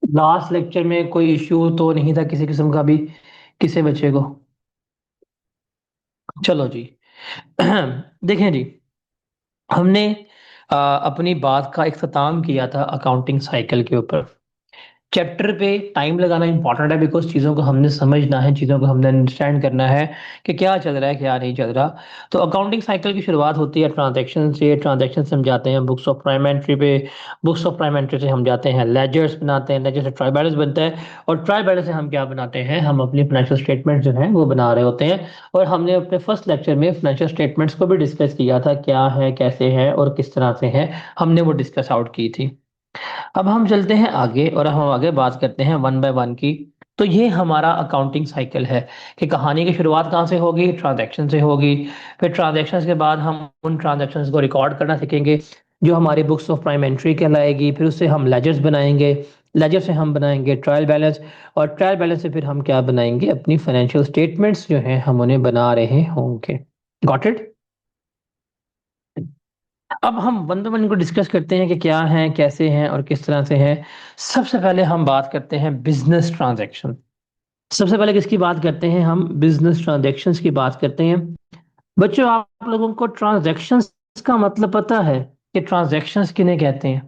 Last lecture में कोई issue तो नहीं था किसी किस्म का भी किसी बच्चे को? चलो जी। देखें जी, हमने अपनी बात का इख्तिताम किया था अकाउंटिंग साइकिल के ऊपर। चैप्टर पे टाइम लगाना इंपॉर्टेंट है, बिकॉज चीज़ों को हमने समझना है, चीज़ों को हमने अंडरस्टैंड करना है कि क्या चल रहा है क्या नहीं चल रहा। तो अकाउंटिंग साइकिल की शुरुआत होती है ट्रांजैक्शन से। ट्रांजैक्शन से हम जाते हैं बुक्स ऑफ प्राइम एंट्री पे। बुक्स ऑफ प्राइम एंट्री से हम जाते हैं लेजर्स बनाते हैं, लेजर से ट्रायल बैलेंस बनता है। और ट्रायल बैलेंस से हम क्या बनाते हैं, हम अपनी फाइनेंशियल स्टेटमेंट जो है वो बना रहे होते हैं। और हमने अपने फर्स्ट लेक्चर में फाइनेंशियल स्टेटमेंट्स को भी डिस्कस किया था, क्या है कैसे है और किस तरह से है, हमने वो डिस्कस आउट की थी। अब हम चलते हैं आगे और हम आगे बात करते हैं वन बाय वन की। तो ये हमारा अकाउंटिंग साइकिल है कि कहानी की शुरुआत कहाँ से होगी, ट्रांजैक्शन से होगी। फिर ट्रांजैक्शंस के बाद हम उन ट्रांजैक्शंस को रिकॉर्ड करना सीखेंगे, जो हमारी बुक्स ऑफ प्राइम एंट्री कहलाएगी। फिर उससे हम लेजर्स बनाएंगे, लेजर से हम बनाएंगे ट्रायल बैलेंस, और ट्रायल बैलेंस से फिर हम क्या बनाएंगे, अपनी फाइनेंशियल स्टेटमेंट्स जो हैं हम उन्हें बना रहे होंगे। Got it? अब हम वन बाय वन को डिस्कस करते हैं कि क्या है कैसे हैं और किस तरह से है। सबसे पहले हम बात करते हैं बिजनेस ट्रांजैक्शन। सबसे पहले किसकी बात करते हैं, हम बिजनेस ट्रांजैक्शंस की बात करते हैं। बच्चों, आप लोगों को ट्रांजैक्शंस का मतलब पता है कि ट्रांजैक्शंस किन्हें कहते हैं?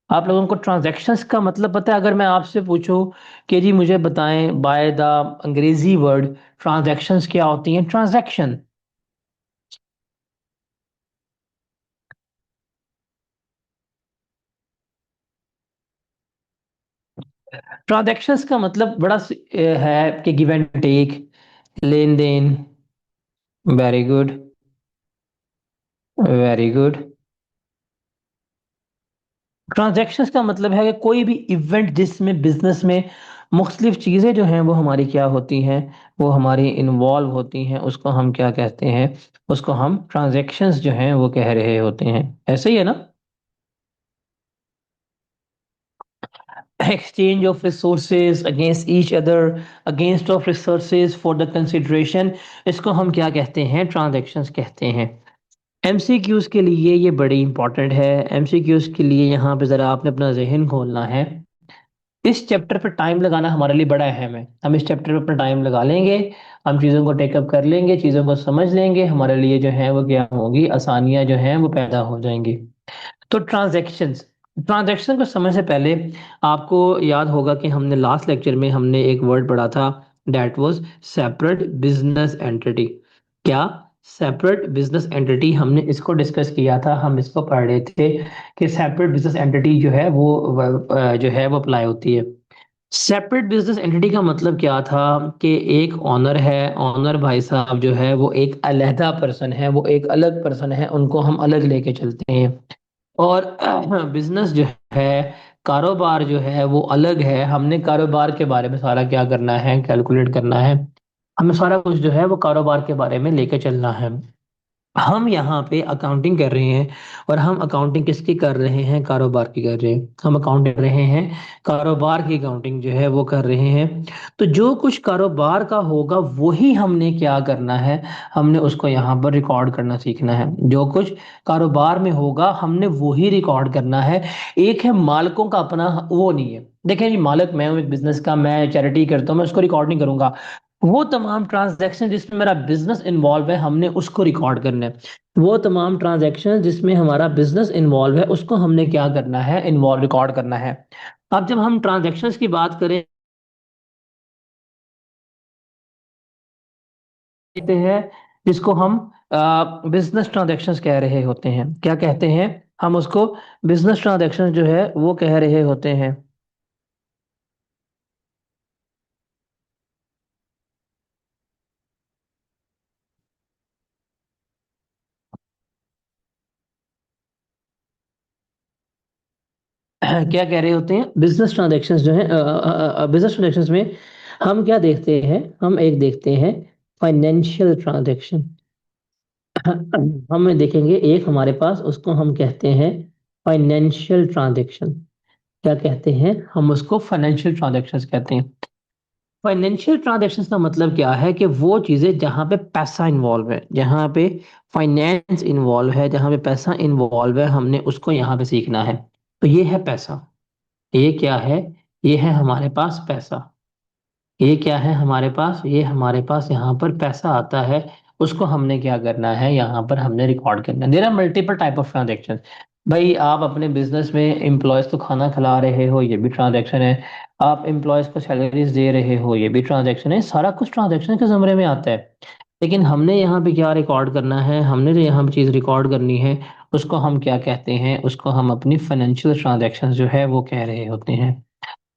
आप लोगों को ट्रांजैक्शंस का मतलब पता है? अगर मैं आपसे पूछूं कि जी मुझे बताएं बाय द अंग्रेजी वर्ड ट्रांजैक्शंस क्या होती हैं, ट्रांजैक्शन। ट्रांजैक्शंस का मतलब बड़ा है कि गिव एंड टेक, लेन देन। Very good, very good. Transactions का मतलब है कि कोई भी इवेंट जिसमें बिजनेस में मुख्तलिफ चीज़ें जो हैं वो हमारी क्या होती हैं, वो हमारी इन्वॉल्व होती हैं, उसको हम क्या कहते हैं, उसको हम ट्रांजैक्शंस जो हैं वो कह रहे होते हैं। ऐसे ही है ना? Exchange of resources against each other, against of resources for the consideration, इसको हम क्या कहते हैं, ट्रांजैक्शंस कहते हैं। एमसीक्यूज के लिए ये बड़ी इंपॉर्टेंट है। एमसीक्यूज के लिए यहाँ पे ज़रा आपने अपना जहन खोलना है। इस चैप्टर पर टाइम लगाना हमारे लिए बड़ा अहम है। हम इस चैप्टर पर अपना टाइम लगा लेंगे, हम चीज़ों को टेकअप कर लेंगे, चीज़ों को समझ लेंगे, हमारे लिए जो है वो क्या होगी, आसानियां जो हैं वो पैदा हो जाएंगी। तो ट्रांजैक्शंस, ट्रांजैक्शन को समझने से पहले आपको याद होगा कि हमने लास्ट लेक्चर में हमने एक वर्ड पढ़ा था, that was separate business entity. क्या? सेपरेट बिजनेस एंटिटी, हमने इसको डिस्कस किया था। हम इसको पढ़ रहे थे कि सेपरेट बिजनेस एंटिटी जो है वो जो है वो अप्लाई होती है। सेपरेट बिजनेस एंटिटी का मतलब क्या था कि एक ऑनर है, ऑनर भाई साहब जो है वो एक अलहदा पर्सन है, वो एक अलग पर्सन है, उनको हम अलग लेके चलते हैं। और बिजनेस जो है, कारोबार जो है वो अलग है। हमने कारोबार के बारे में सारा क्या करना है, कैलकुलेट करना है। हमें सारा कुछ जो है वो कारोबार के बारे में लेके चलना है। हम यहाँ पे अकाउंटिंग कर रहे हैं, और हम अकाउंटिंग किसकी कर रहे हैं, कारोबार की कर रहे हैं। हम अकाउंटिंग कर रहे हैं, कारोबार की अकाउंटिंग जो है वो कर रहे हैं। तो जो कुछ कारोबार का होगा वही हमने क्या करना है, हमने उसको यहाँ पर रिकॉर्ड करना सीखना है। जो कुछ कारोबार में होगा हमने वही रिकॉर्ड करना है। एक है मालिकों का अपना, वो नहीं है। देखिए जी, मालिक मैं हूँ एक बिजनेस का, मैं चैरिटी करता हूँ, मैं उसको रिकॉर्ड नहीं करूंगा। वो तमाम ट्रांजैक्शन जिसमें मेरा बिजनेस इन्वॉल्व है हमने उसको रिकॉर्ड करना है। वो तमाम ट्रांजैक्शन जिसमें हमारा बिजनेस इन्वॉल्व है उसको हमने क्या करना है, इन्वॉल्व रिकॉर्ड करना है। अब जब हम ट्रांजैक्शंस की बात करें कहते हैं, जिसको हम बिजनेस ट्रांजैक्शंस कह रहे होते हैं, क्या कहते हैं, हम उसको बिजनेस ट्रांजैक्शन जो है वो कह रहे होते हैं। क्या कह रहे होते हैं, बिजनेस ट्रांजैक्शंस जो है, बिजनेस ट्रांजैक्शंस में हम क्या देखते हैं, हम एक देखते हैं फाइनेंशियल ट्रांजैक्शन। हम देखेंगे एक हमारे पास, उसको हम कहते हैं फाइनेंशियल ट्रांजैक्शन। क्या कहते हैं, हम उसको फाइनेंशियल ट्रांजैक्शंस कहते हैं। फाइनेंशियल ट्रांजैक्शंस का मतलब क्या है कि वो चीज़ें जहाँ पे पैसा इन्वॉल्व है, जहाँ पे फाइनेंस इन्वॉल्व है, जहाँ पे पैसा इन्वॉल्व है, हमने उसको यहाँ पे सीखना है। तो ये है पैसा। ये क्या है? ये है हमारे पास पैसा। ये क्या है हमारे पास? ये हमारे पास यहाँ पर पैसा आता है। उसको हमने क्या करना है? यहाँ पर हमने रिकॉर्ड करना है। There are multiple type of transaction. भाई आप अपने बिजनेस में एम्प्लॉयज को खाना खिला रहे हो, ये भी ट्रांजेक्शन है। आप एम्प्लॉयज को सैलरीज दे रहे हो, ये भी ट्रांजेक्शन है। सारा कुछ ट्रांजेक्शन के ज़मरे में आता है। लेकिन हमने यहाँ पे क्या रिकॉर्ड करना है? हमने जो यहाँ पे चीज़ रिकॉर्ड करनी है, उसको हम क्या कहते हैं? उसको हम अपनी फाइनेंशियल ट्रांजेक्शन जो है वो कह रहे होते हैं।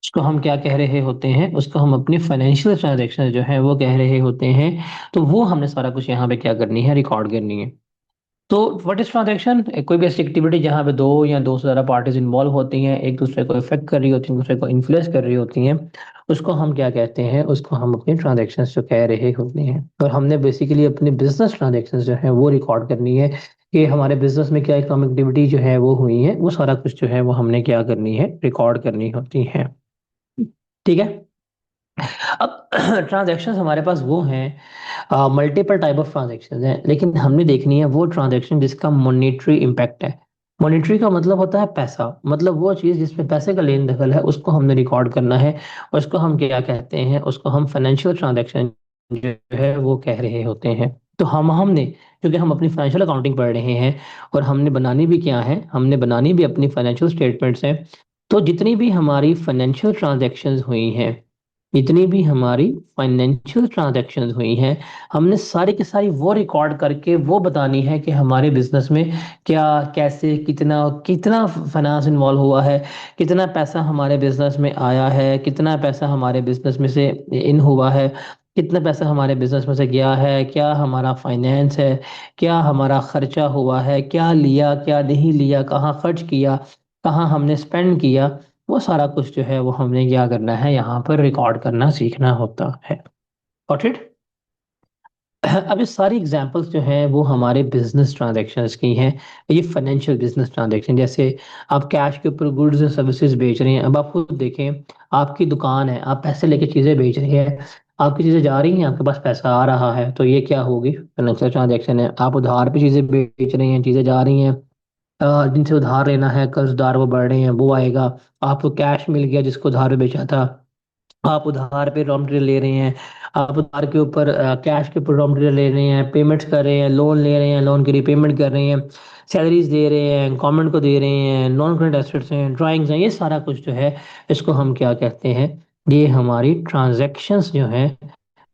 उसको हम क्या कह रहे होते हैं? उसको हम अपनी फाइनेंशियल ट्रांजैक्शन जो है वो कह रहे होते हैं। तो वो हमने सारा कुछ यहाँ पे क्या करनी है? रिकॉर्ड करनी है। तो व्हाट इज ट्रांजैक्शन? कोई भी ऐसी एक्टिविटी जहाँ पे दो या दो से ज़्यादा पार्टीज इन्वॉल्व होती हैं, एक दूसरे को इफेक्ट कर रही होती हैं, दूसरे को इन्फ्लुएंस कर रही होती हैं, उसको हम क्या कहते हैं? उसको हम अपनी ट्रांजैक्शन जो कह रहे होते हैं। और हमने बेसिकली अपनी बिजनेस ट्रांजैक्शन जो है वो रिकॉर्ड करनी है कि हमारे बिजनेस में क्या इकोनॉमिक एक्टिविटी जो है वो हुई है, वो सारा कुछ जो है वो हमने क्या करनी है? रिकॉर्ड करनी होती है। ठीक है। अब ट्रांजैक्शंस हमारे पास वो हैं, मल्टीपल टाइप ऑफ ट्रांजैक्शंस हैं, लेकिन हमने देखनी है वो ट्रांजैक्शन जिसका मॉनेटरी इम्पैक्ट है। मॉनेटरी का मतलब होता है पैसा, मतलब वो चीज़ जिसमें पैसे का लेन देन है उसको हमने रिकॉर्ड करना है। उसको हम क्या कहते हैं? उसको हम फाइनेंशियल ट्रांजैक्शन जो है वो कह रहे होते हैं। तो हमने, क्योंकि हम अपनी फाइनेंशियल अकाउंटिंग पढ़ रहे हैं और हमने बनानी भी क्या है? हमने बनानी भी अपनी फाइनेंशियल स्टेटमेंट्स हैं। तो जितनी भी हमारी फाइनेंशियल ट्रांजैक्शंस हुई हैं, जितनी भी हमारी फाइनेंशियल ट्रांजैक्शंस हुई हैं, हमने सारी की सारी वो रिकॉर्ड करके वो बतानी है कि हमारे बिजनेस में क्या, कैसे, कितना कितना फाइनेंस इन्वॉल्व हुआ है, कितना पैसा हमारे बिजनेस में आया है, कितना पैसा हमारे बिजनेस में से इन हुआ है, कितना पैसा हमारे बिजनेस में से गया है, क्या हमारा फाइनेंस है, क्या हमारा खर्चा हुआ है, क्या लिया क्या नहीं लिया, कहाँ खर्च किया, कहाँ हमने स्पेंड किया। वो सारा कुछ जो है वो हमने क्या करना है? यहाँ पर रिकॉर्ड करना सीखना होता है। Got it? अब ये सारी एग्जांपल्स जो हैं वो हमारे बिजनेस ट्रांजैक्शंस की हैं। ये फाइनेंशियल बिजनेस ट्रांजैक्शन, जैसे आप कैश के ऊपर गुड्स एंड सर्विसेज बेच रहे हैं। अब आप खुद देखें, आपकी दुकान है, आप पैसे लेके चीज़ें बेच रहे हैं, आपकी चीज़ें जा रही हैं, आपके पास पैसा आ रहा है, तो ये क्या होगी? फाइनेंशियल ट्रांजैक्शन है। आप उधार पे चीज़ें बेच रहे हैं, चीज़ें जा रही हैं, जिनसे उधार लेना है, कर्जदार वो बढ़ रहे हैं, वो आएगा। आपको कैश मिल गया जिसको उधार पे बेचा था, आप उधार पे रॉ मटेरियल ले रहे हैं, आप उधार के ऊपर कैश के ऊपर रॉ मटेरियल ले रहे हैं, पेमेंट्स कर रहे हैं, लोन ले रहे हैं, लोन की रिपेमेंट कर रहे हैं, सैलरीज दे रहे हैं, गवर्नमेंट को दे रहे हैं, नॉन करंट एसेट्स हैं, ड्राइंग्स हैं, ये सारा कुछ जो है इसको हम क्या कहते हैं? ये हमारी ट्रांजैक्शंस जो हैं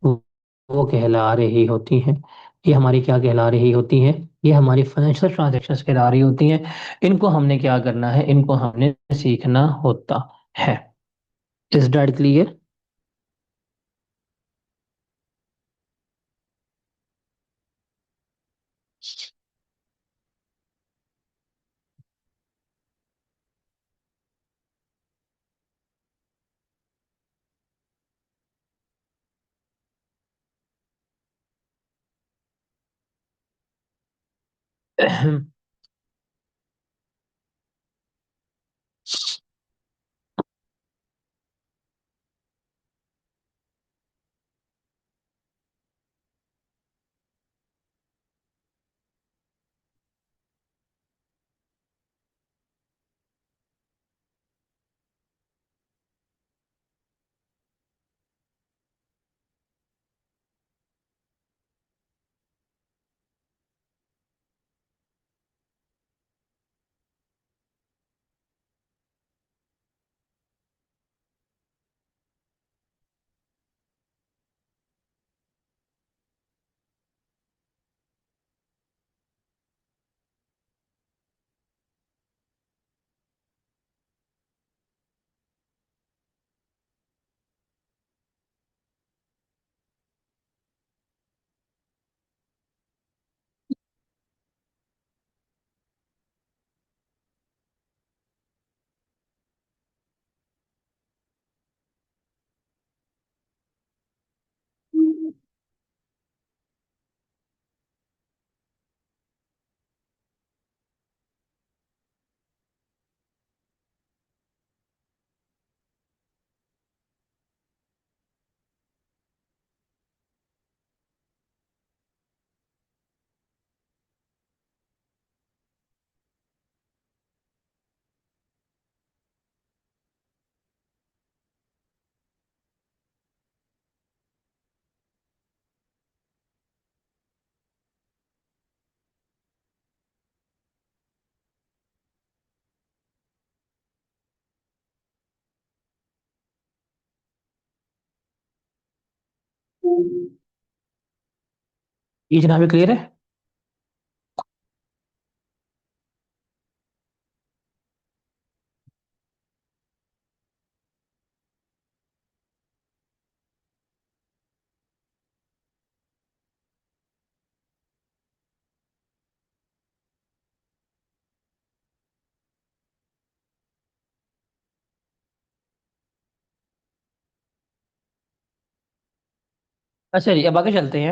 वो वो कहला रही होती हैं। ये हमारी क्या कहला रही होती हैं? ये हमारी फाइनेंशियल ट्रांजैक्शंस कहला रही होती हैं। इनको हमने क्या करना है? इनको हमने सीखना होता है। Is that clear? ये जनाब क्लियर है? अच्छा जी, अब आगे चलते हैं।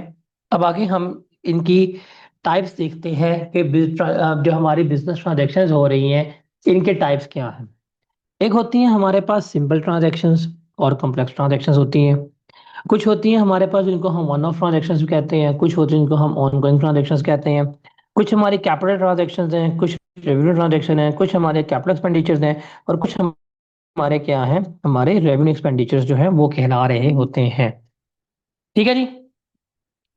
अब आगे हम इनकी टाइप्स देखते हैं कि जो हमारी बिजनेस ट्रांजैक्शंस हो रही हैं, इनके टाइप्स क्या हैं। एक होती हैं हमारे पास सिंपल ट्रांजैक्शंस और कॉम्प्लेक्स ट्रांजैक्शंस होती हैं। कुछ होती हैं हमारे पास जिनको हम वन ऑफ ट्रांजैक्शंस भी कहते हैं, कुछ होती हैं जिनको हम ऑनगोइंग ट्रांजैक्शंस कहते हैं। कुछ हमारी कैपिटल ट्रांजैक्शंस हैं, कुछ रेवेन्यू ट्रांजैक्शन हैं, कुछ हमारे कैपिटल एक्सपेंडिचर्स हैं, और कुछ हमारे क्या हैं, हमारे रेवेन्यू एक्सपेंडिचर्स जो हैं वो कहला रहे होते हैं। ठीक है जी।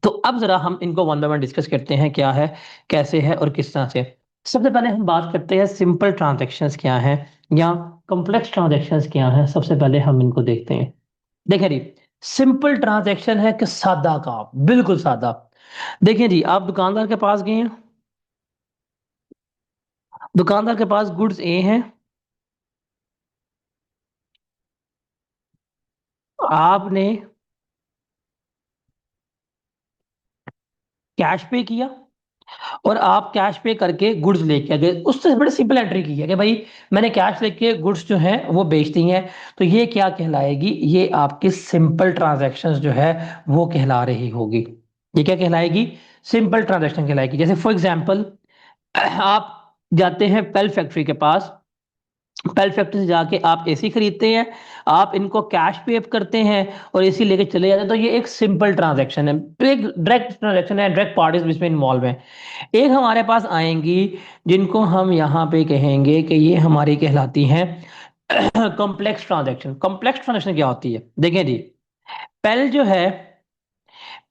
तो अब जरा हम इनको वन बाय वन डिस्कस करते हैं, क्या है, कैसे है और किस तरह से। सबसे पहले हम बात करते हैं सिंपल ट्रांजैक्शंस क्या है या कॉम्प्लेक्स ट्रांजैक्शंस क्या है। सबसे पहले हम इनको देखते हैं। देखिए जी, सिंपल ट्रांजैक्शन है कि सादा काम, बिल्कुल सादा। देखिए जी, आप दुकानदार के पास गए हैं, दुकानदार के पास गुड्स ए हैं, आपने कैश पे किया और आप कैश पे करके गुड्स लेके आ गए। उससे बड़े सिंपल एंट्री की है कि भाई मैंने कैश लेके गुड्स जो है वो बेच दी हैं। तो ये क्या कहलाएगी, ये आपकी सिंपल ट्रांजैक्शंस जो है वो कहला रही होगी। ये क्या कहलाएगी, सिंपल ट्रांजैक्शन कहलाएगी। जैसे फॉर एग्जांपल, आप जाते हैं पेल फैक्ट्री के पास, पेल फैक्ट्री से जाके आप एसी खरीदते हैं, आप इनको कैश पे करते हैं और एसी लेके चले जाते हैं। तो ये एक सिंपल ट्रांजैक्शन है, एक डायरेक्ट ट्रांजैक्शन है, डायरेक्ट पार्टीज इसमें इन्वॉल्व हैं। एक हमारे पास आएंगी जिनको हम यहाँ पे कहेंगे कि ये हमारी कहलाती हैं कॉम्प्लेक्स ट्रांजैक्शन। कॉम्प्लेक्स ट्रांजैक्शन क्या होती है, देखें जी, पेल जो है,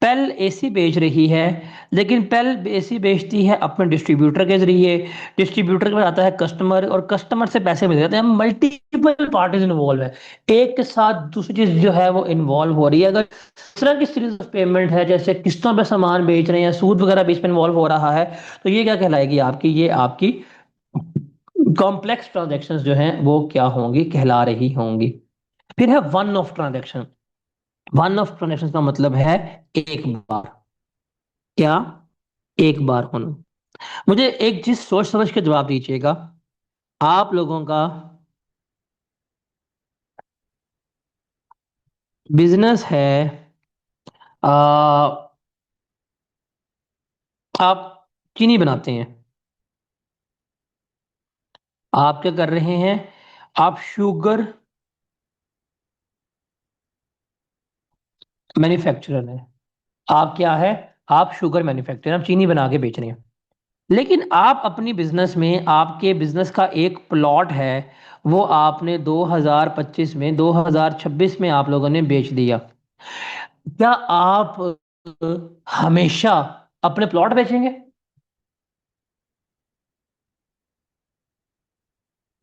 पेल एसी बेच रही है, लेकिन पेल एसी बेचती है अपने डिस्ट्रीब्यूटर के जरिए। डिस्ट्रीब्यूटर के पास आता है कस्टमर, और कस्टमर से पैसे मिल जाते हैं। मल्टीपल पार्टीज इन्वॉल्व है, एक के साथ दूसरी चीज जो है वो इन्वॉल्व हो रही है। अगर इस तरह की सीरीज ऑफ पेमेंट है, जैसे किस्तों पे सामान बेच रहे हैं, सूद वगैरह बीच में इन्वॉल्व हो रहा है, तो ये क्या कहलाएगी आपकी, ये आपकी कॉम्प्लेक्स ट्रांजेक्शन्स जो हैं वो क्या होंगी, कहला रही होंगी। फिर है one of transaction. One of transaction का मतलब है एक बार, क्या, एक बार होना। मुझे एक चीज सोच समझ के जवाब दीजिएगा। आप लोगों का बिजनेस है, आ, आप चीनी बनाते हैं, आप क्या कर रहे हैं, आप शुगर मैन्युफैक्चरर हैं। आप क्या है, आप शुगर मैन्युफैक्चरर, आप चीनी बना के बेच रहे हैं। लेकिन आप अपनी बिजनेस में, आपके बिजनेस का एक प्लॉट है, वो आपने 2025 में, 2026 में आप लोगों ने बेच दिया। क्या आप हमेशा अपने प्लॉट बेचेंगे?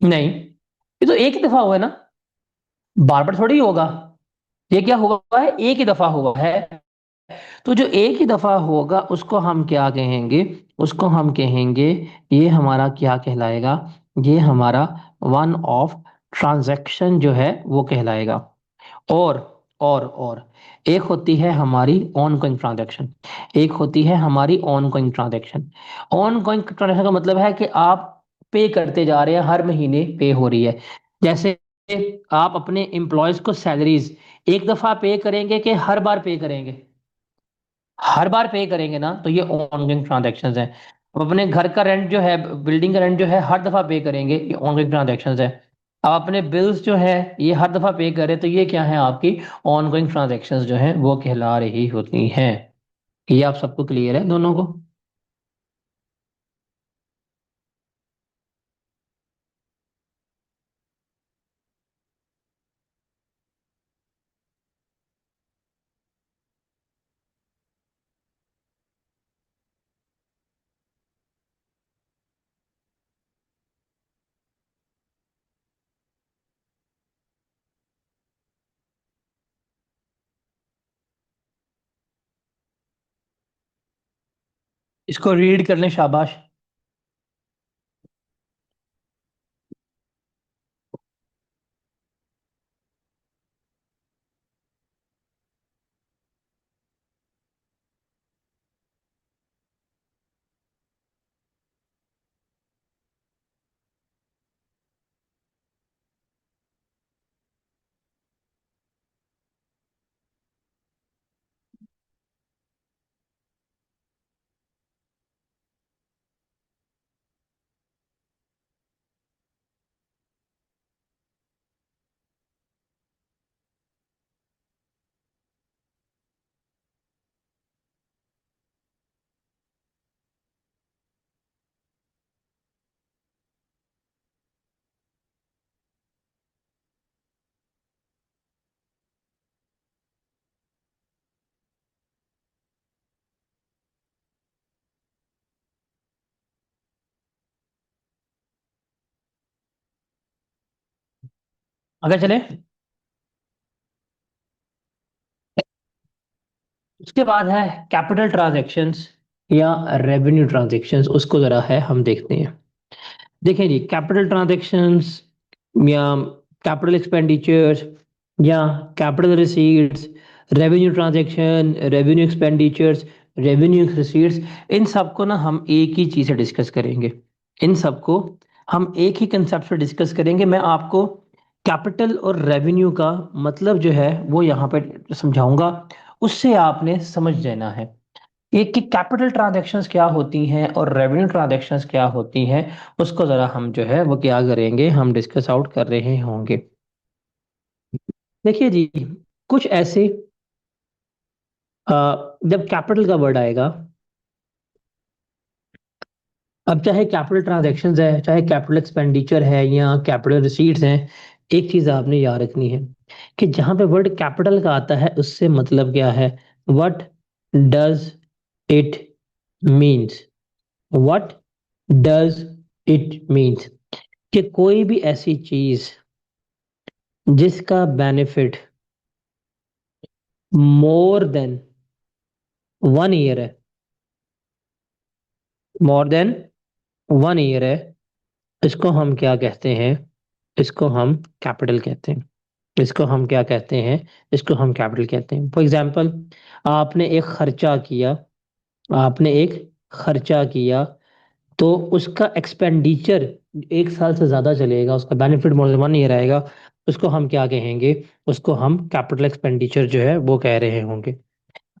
नहीं, ये तो एक ही दफा हुआ है ना, बार बार थोड़ी होगा। ये क्या हुआ है, एक ही दफा हुआ है। तो जो एक ही दफा होगा उसको हम क्या कहेंगे, उसको हम कहेंगे, ये हमारा क्या कहलाएगा, ये हमारा वन ऑफ ट्रांजैक्शन जो है वो कहलाएगा। और और एक होती है हमारी ऑन गोइंग ट्रांजैक्शन, एक होती है हमारी on going transaction. On going transaction का मतलब है कि आप पे करते जा रहे हैं, हर महीने पे हो रही है। जैसे आप अपने एम्प्लॉयज को सैलरीज एक दफा पे करेंगे कि हर बार पे करेंगे, हर बार पे करेंगे ना, तो ये ऑनगोइंग ट्रांजैक्शंस हैं। अब अपने घर का रेंट जो है, बिल्डिंग का रेंट जो है, हर दफा पे करेंगे, ये ऑनगोइंग ट्रांजैक्शंस है। अब अपने बिल्स जो है ये हर दफा पे करें, तो ये क्या है, आपकी ऑनगोइंग ट्रांजैक्शंस जो है वो कहला रही होती हैं। ये आप सबको क्लियर है दोनों को? इसको रीड कर लें, शाबाश। आगे चले। उसके बाद है कैपिटल ट्रांजैक्शंस या रेवेन्यू ट्रांजैक्शंस, उसको जरा है हम देखते हैं। देखिए जी, कैपिटल ट्रांजैक्शंस या कैपिटल एक्सपेंडिचर्स या capital receipts, revenue transaction, revenue expenditures, revenue receipts, इन सबको ना हम एक ही चीज़ से डिस्कस करेंगे। इन सबको हम एक ही कंसेप्ट से डिस्कस करेंगे। मैं आपको कैपिटल और रेवेन्यू का मतलब जो है वो यहाँ पे समझाऊंगा, उससे आपने समझ लेना है एक कि कैपिटल ट्रांजैक्शंस क्या होती हैं और रेवेन्यू ट्रांजैक्शंस क्या होती हैं। उसको जरा हम जो है वो क्या करेंगे, हम डिस्कस आउट कर रहे होंगे। देखिए जी, कुछ ऐसे जब कैपिटल का वर्ड आएगा, अब चाहे कैपिटल ट्रांजैक्शंस है, चाहे कैपिटल एक्सपेंडिचर है या कैपिटल रिसीट्स हैं, एक चीज आपने याद रखनी है कि जहां पे वर्ड कैपिटल का आता है उससे मतलब क्या है। What does it means, what does it means, कि कोई भी ऐसी चीज जिसका बेनिफिट मोर देन 1 ईयर है, मोर देन 1 ईयर है, इसको हम क्या कहते हैं, इसको हम कैपिटल कहते हैं। इसको हम क्या कहते हैं, इसको हम कैपिटल कहते हैं। फॉर एग्जाम्पल, आपने एक खर्चा किया, आपने एक खर्चा किया, तो उसका एक्सपेंडिचर 1 साल से ज्यादा चलेगा, उसका बेनिफिट मोर देन 1 ईयर आएगा, उसको हम क्या कहेंगे, उसको हम कैपिटल एक्सपेंडिचर जो है वो कह रहे होंगे।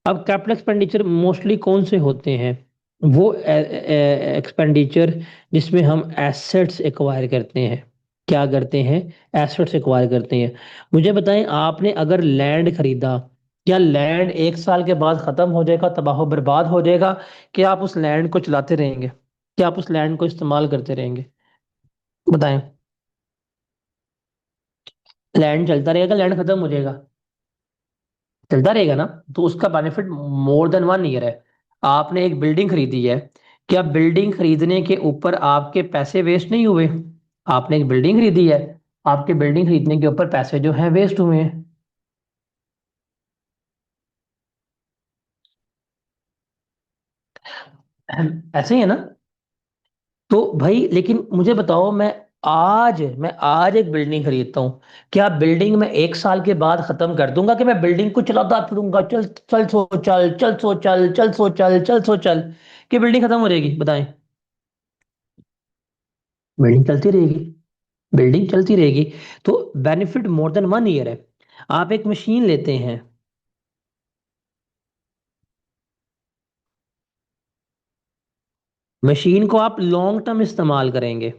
अब कैपिटल एक्सपेंडिचर मोस्टली कौन से होते हैं, वो एक्सपेंडिचर जिसमें हम एसेट्स एक्वायर करते हैं। क्या करते हैं, एसेट्स एक्वायर करते हैं। मुझे बताएं, आपने अगर लैंड खरीदा, क्या लैंड 1 साल के बाद खत्म हो जाएगा, तबाह बर्बाद हो जाएगा, कि आप उस लैंड को चलाते रहेंगे, क्या आप उस लैंड को इस्तेमाल करते रहेंगे? बताएं। लैंड चलता रहेगा, लैंड खत्म हो जाएगा, चलता रहेगा ना। तो उसका बेनिफिट मोर देन 1 ईयर है। आपने एक बिल्डिंग खरीदी है, क्या बिल्डिंग खरीदने के ऊपर आपके पैसे वेस्ट नहीं हुए? आपने एक बिल्डिंग खरीदी है, आपके बिल्डिंग खरीदने के ऊपर पैसे जो हैं वेस्ट हुए हैं। ऐसे ही है ना। तो भाई लेकिन मुझे बताओ, मैं आज एक बिल्डिंग खरीदता हूँ, क्या बिल्डिंग में 1 साल के बाद खत्म कर दूंगा, कि मैं बिल्डिंग को चलाता फिरूंगा, चल चल सो चल, चल सो चल, चल सो चल, चल सो चल, कि बिल्डिंग खत्म हो जाएगी? बताएं। बिल्डिंग चलती रहेगी, बिल्डिंग चलती रहेगी। तो बेनिफिट मोर देन 1 ईयर है। आप एक मशीन लेते हैं, मशीन को आप लॉन्ग टर्म इस्तेमाल करेंगे,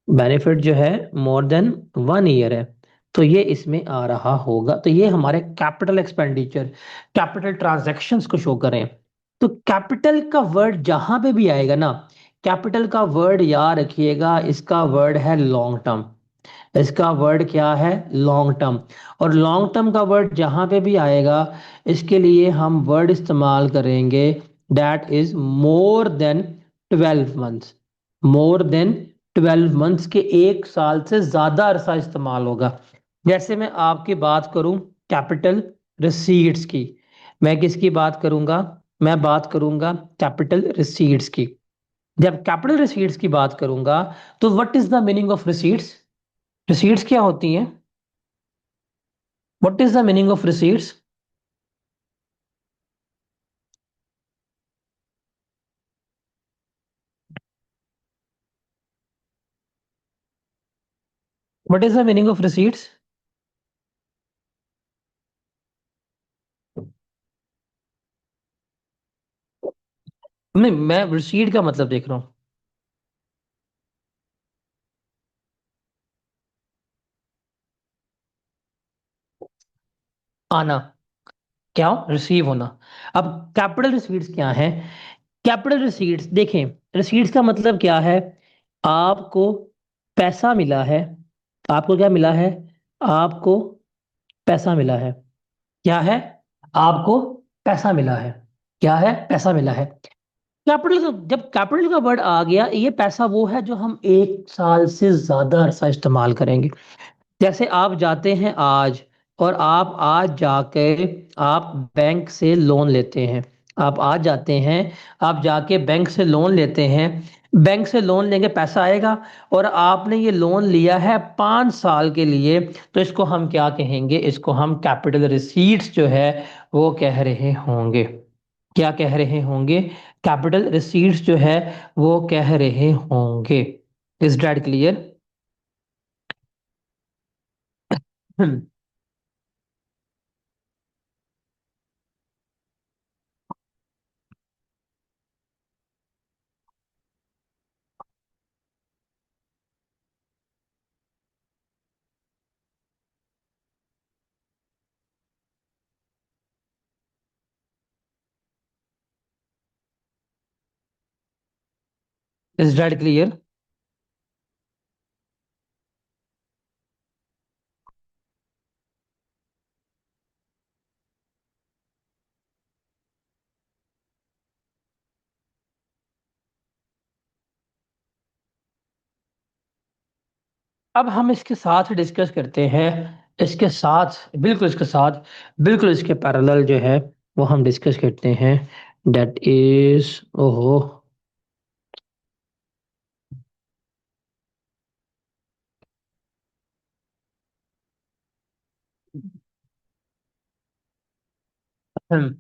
बेनिफिट जो है मोर देन 1 ईयर है, तो ये इसमें आ रहा होगा। तो ये हमारे कैपिटल एक्सपेंडिचर, कैपिटल ट्रांजैक्शंस को शो करें। तो कैपिटल का वर्ड जहां पे भी आएगा ना, कैपिटल का वर्ड याद रखिएगा, इसका वर्ड है लॉन्ग टर्म। इसका वर्ड क्या है, लॉन्ग टर्म। और लॉन्ग टर्म का वर्ड जहां पे भी आएगा, इसके लिए हम वर्ड इस्तेमाल करेंगे that is more than 12 months. More than 12 months के 1 साल से ज्यादा अरसा इस्तेमाल होगा। जैसे मैं आपकी बात करूं कैपिटल रिसीट्स की, मैं किसकी बात करूंगा, मैं बात करूंगा कैपिटल रिसीट्स की। जब कैपिटल रिसीट्स की बात करूंगा तो what is the meaning of receipts? Receipts क्या होती हैं? What is the meaning of receipts? What is the meaning of receipts? नहीं, मैं रिसीट का मतलब देख रहा हूँ। आना। क्या हो? रिसीव होना। अब कैपिटल रिसीट्स क्या है? कैपिटल रिसीट्स देखें, रिसीट्स का मतलब क्या है? आपको पैसा मिला है। आपको क्या मिला है? आपको पैसा मिला है। क्या है? आपको पैसा मिला है। क्या है? पैसा मिला है। कैपिटल का जब कैपिटल का वर्ड आ गया, ये पैसा वो है जो हम 1 साल से ज्यादा अरसा इस्तेमाल करेंगे। जैसे आप जाते हैं आज, और आप आज जाकर आप बैंक से लोन लेते हैं। आप आज जाते हैं, आप जाके बैंक से लोन लेते हैं। बैंक से लोन लेंगे, पैसा आएगा। और आपने ये लोन लिया है 5 साल के लिए, तो इसको हम क्या कहेंगे? इसको हम कैपिटल रिसीट्स जो है वो कह रहे होंगे। क्या कह रहे होंगे? कैपिटल रिसीट्स जो है वो कह रहे होंगे। Is that clear? Is that clear? अब हम इसके साथ डिस्कस करते हैं। इसके साथ, बिल्कुल इसके साथ, बिल्कुल इसके पैरेलल जो है वो हम डिस्कस करते हैं। दैट इज, ओहो। हम्म,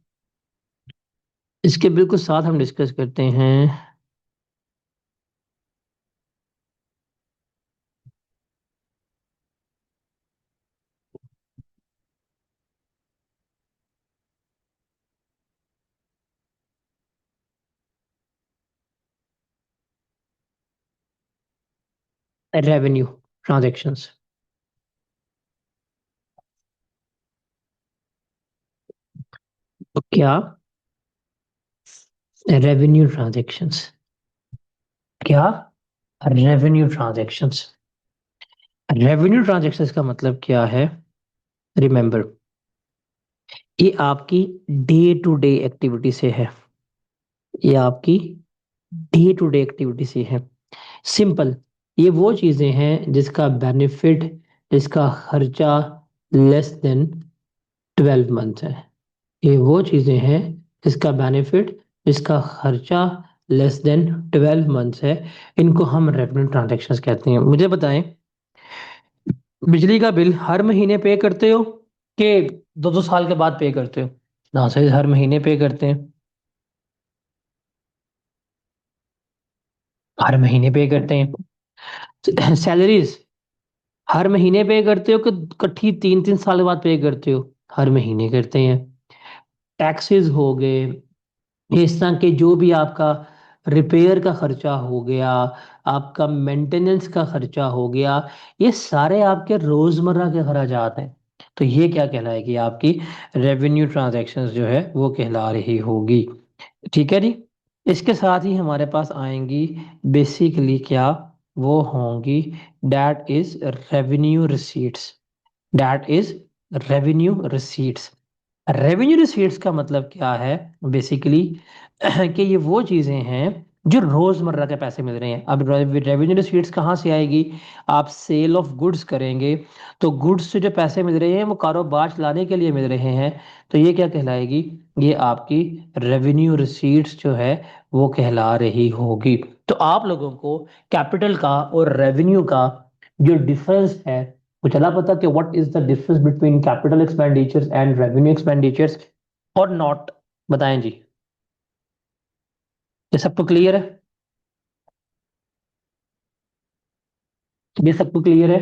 इसके बिल्कुल साथ हम डिस्कस करते हैं। Revenue transactions. तो क्या? Revenue transactions. क्या? Revenue transactions. रेवेन्यू ट्रांजैक्शंस का मतलब क्या है? रिमेंबर, ये आपकी डे टू डे एक्टिविटी से है। ये आपकी डे टू डे एक्टिविटी से है। सिंपल, ये वो चीजें हैं जिसका बेनिफिट, जिसका खर्चा लेस देन 12 मंथ है। ये वो चीजें हैं जिसका बेनिफिट, जिसका खर्चा लेस देन 12 मंथ्स है। इनको हम रेवेन्यू ट्रांजैक्शंस कहते हैं। मुझे बताएं, बिजली का बिल हर महीने पे करते हो कि 2-2 साल के बाद पे करते हो? ना सही, हर महीने पे करते हैं। हर महीने पे करते हैं। सैलरीज हर महीने पे करते हो कि इकट्ठी 3-3 साल के बाद पे करते हो? हर महीने करते हैं। टैक्सेस हो गए, इस तरह के जो भी आपका रिपेयर का खर्चा हो गया, आपका मेंटेनेंस का खर्चा हो गया, ये सारे आपके रोजमर्रा के खर्चात हैं। तो ये क्या कहलाएगी? आपकी रेवेन्यू ट्रांजैक्शंस जो है वो कहला रही होगी। ठीक है जी। इसके साथ ही हमारे पास आएंगी बेसिकली क्या? वो होंगी that is revenue receipts. That is revenue receipts. Revenue receipts का मतलब क्या है बेसिकली? कि ये वो चीजें हैं जो रोजमर्रा के पैसे मिल रहे हैं। अब रेवेन्यू रिसीट्स कहाँ से आएगी? आप सेल ऑफ गुड्स करेंगे, तो गुड्स से जो पैसे मिल रहे हैं वो कारोबार चलाने के लिए मिल रहे हैं, तो ये क्या कहलाएगी? ये आपकी रेवेन्यू रिसीट्स जो है वो कहला रही होगी। तो आप लोगों को कैपिटल का और रेवेन्यू का जो डिफरेंस है वो चला पता कि what is the difference between capital expenditures and revenue expenditures और नॉट? बताएं जी। ये सबको क्लियर है? ये सबको क्लियर है?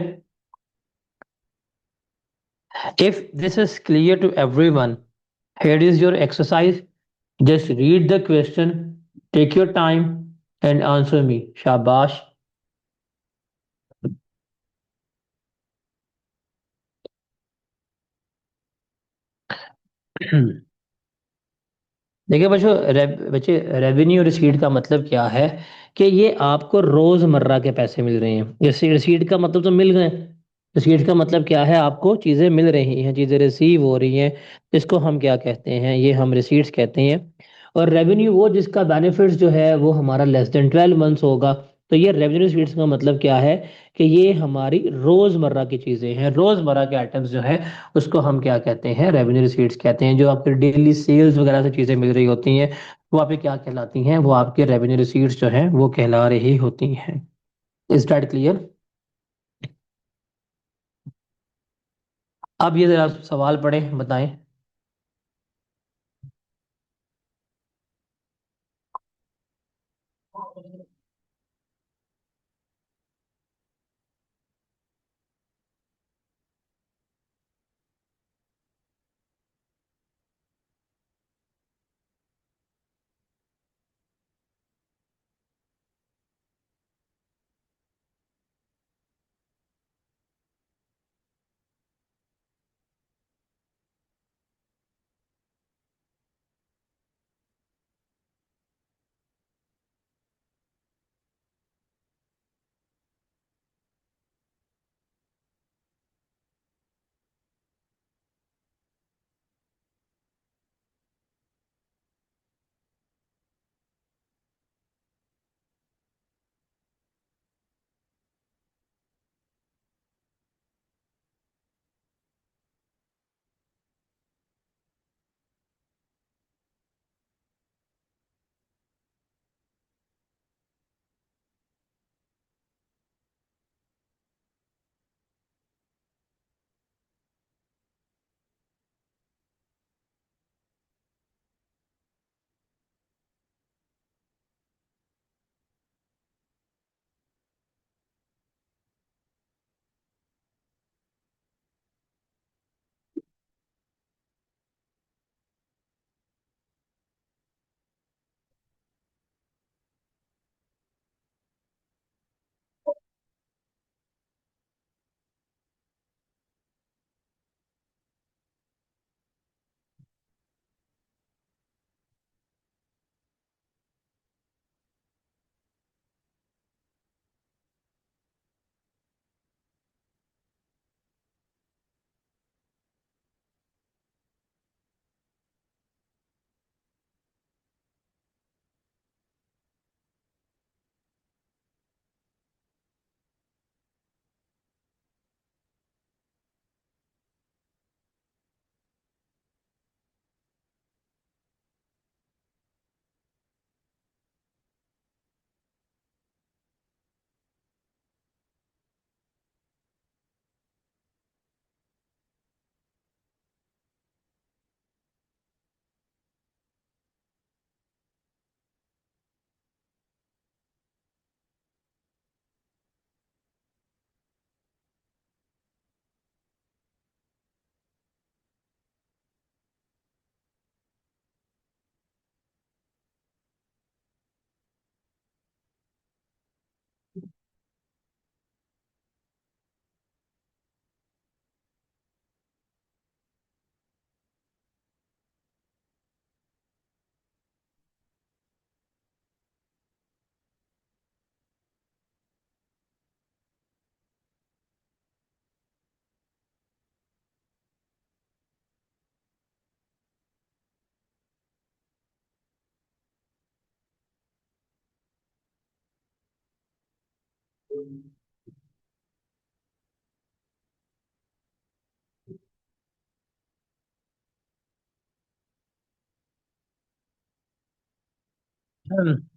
If this is clear to everyone, here is your exercise. Just read the question, take your time, and answer me. Shabash. देखिए बच्चों, बच्चे, रेवेन्यू रिसीट का मतलब क्या है? कि ये आपको रोजमर्रा के पैसे मिल रहे हैं। जैसे रिसीट का मतलब तो मिल गए। रिसीट का मतलब क्या है? आपको चीजें मिल रही हैं, चीजें रिसीव हो रही हैं। इसको हम क्या कहते हैं? ये हम रिसीट्स कहते हैं। और रेवेन्यू वो जिसका बेनिफिट्स जो है वो हमारा लेस देन 12 मंथ्स होगा। तो ये रेवेन्यू रिसीट्स का मतलब क्या है? कि ये हमारी रोजमर्रा की चीजें हैं, रोजमर्रा के आइटम्स जो है उसको हम क्या कहते हैं? रेवेन्यू रिसीट्स कहते हैं। जो आपके डेली सेल्स वगैरह से चीजें मिल रही होती हैं वो आपकी क्या कहलाती हैं? वो आपके रेवेन्यू रिसीट्स जो हैं वो कहला रही होती हैं। Is that clear? अब ये जरा सवाल पढ़े, बताएं।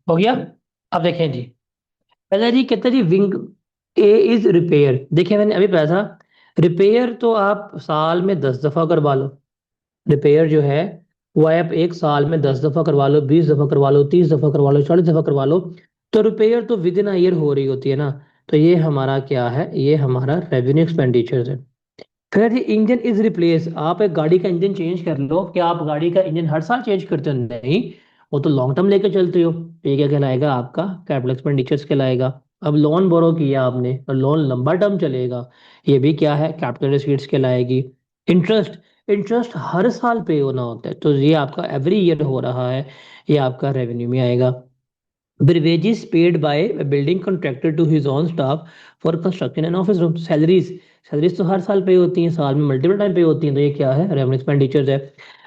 हो गया। अब देखें जी, पहले जी कहते जी विंग ए इज रिपेयर। देखिए मैंने अभी पढ़ा था, रिपेयर तो आप साल में 10 दफा करवा लो। रिपेयर जो है वो आप एक साल में 10 दफा करवा लो, 20 दफा करवा लो, 30 दफा करवा लो, 40 दफा करवा लो। तो रिपेयर तो विद इन ईयर हो रही होती है ना। तो ये हमारा क्या है, ये हमारा रेवेन्यू एक्सपेंडिचर है। फिर जी इंजन इज रिप्लेस, आप एक गाड़ी का इंजन चेंज कर लो, क्या आप गाड़ी का इंजन हर साल चेंज करते हो? नहीं, वो तो लॉन्ग टर्म लेके चलते हो। तो ये क्या कहलाएगा, आपका कैपिटल एक्सपेंडिचर्स कहलाएगा। अब लोन बोरो किया आपने और लोन लंबा टर्म चलेगा, ये भी क्या है, कैपिटल रिसीट्स कहलाएगी। इंटरेस्ट, इंटरेस्ट हर साल पे होना होता है, तो ये आपका एवरी ईयर हो रहा है, ये आपका रेवेन्यू में आएगा। फिर wages paid by a building contractor to his own staff for construction and office room, salaries, salaries तो हर साल पे होती हैं, साल में मल्टीपल टाइम पे होती हैं, तो ये क्या है, रेवेन्यू एक्सपेंडिचर्स है।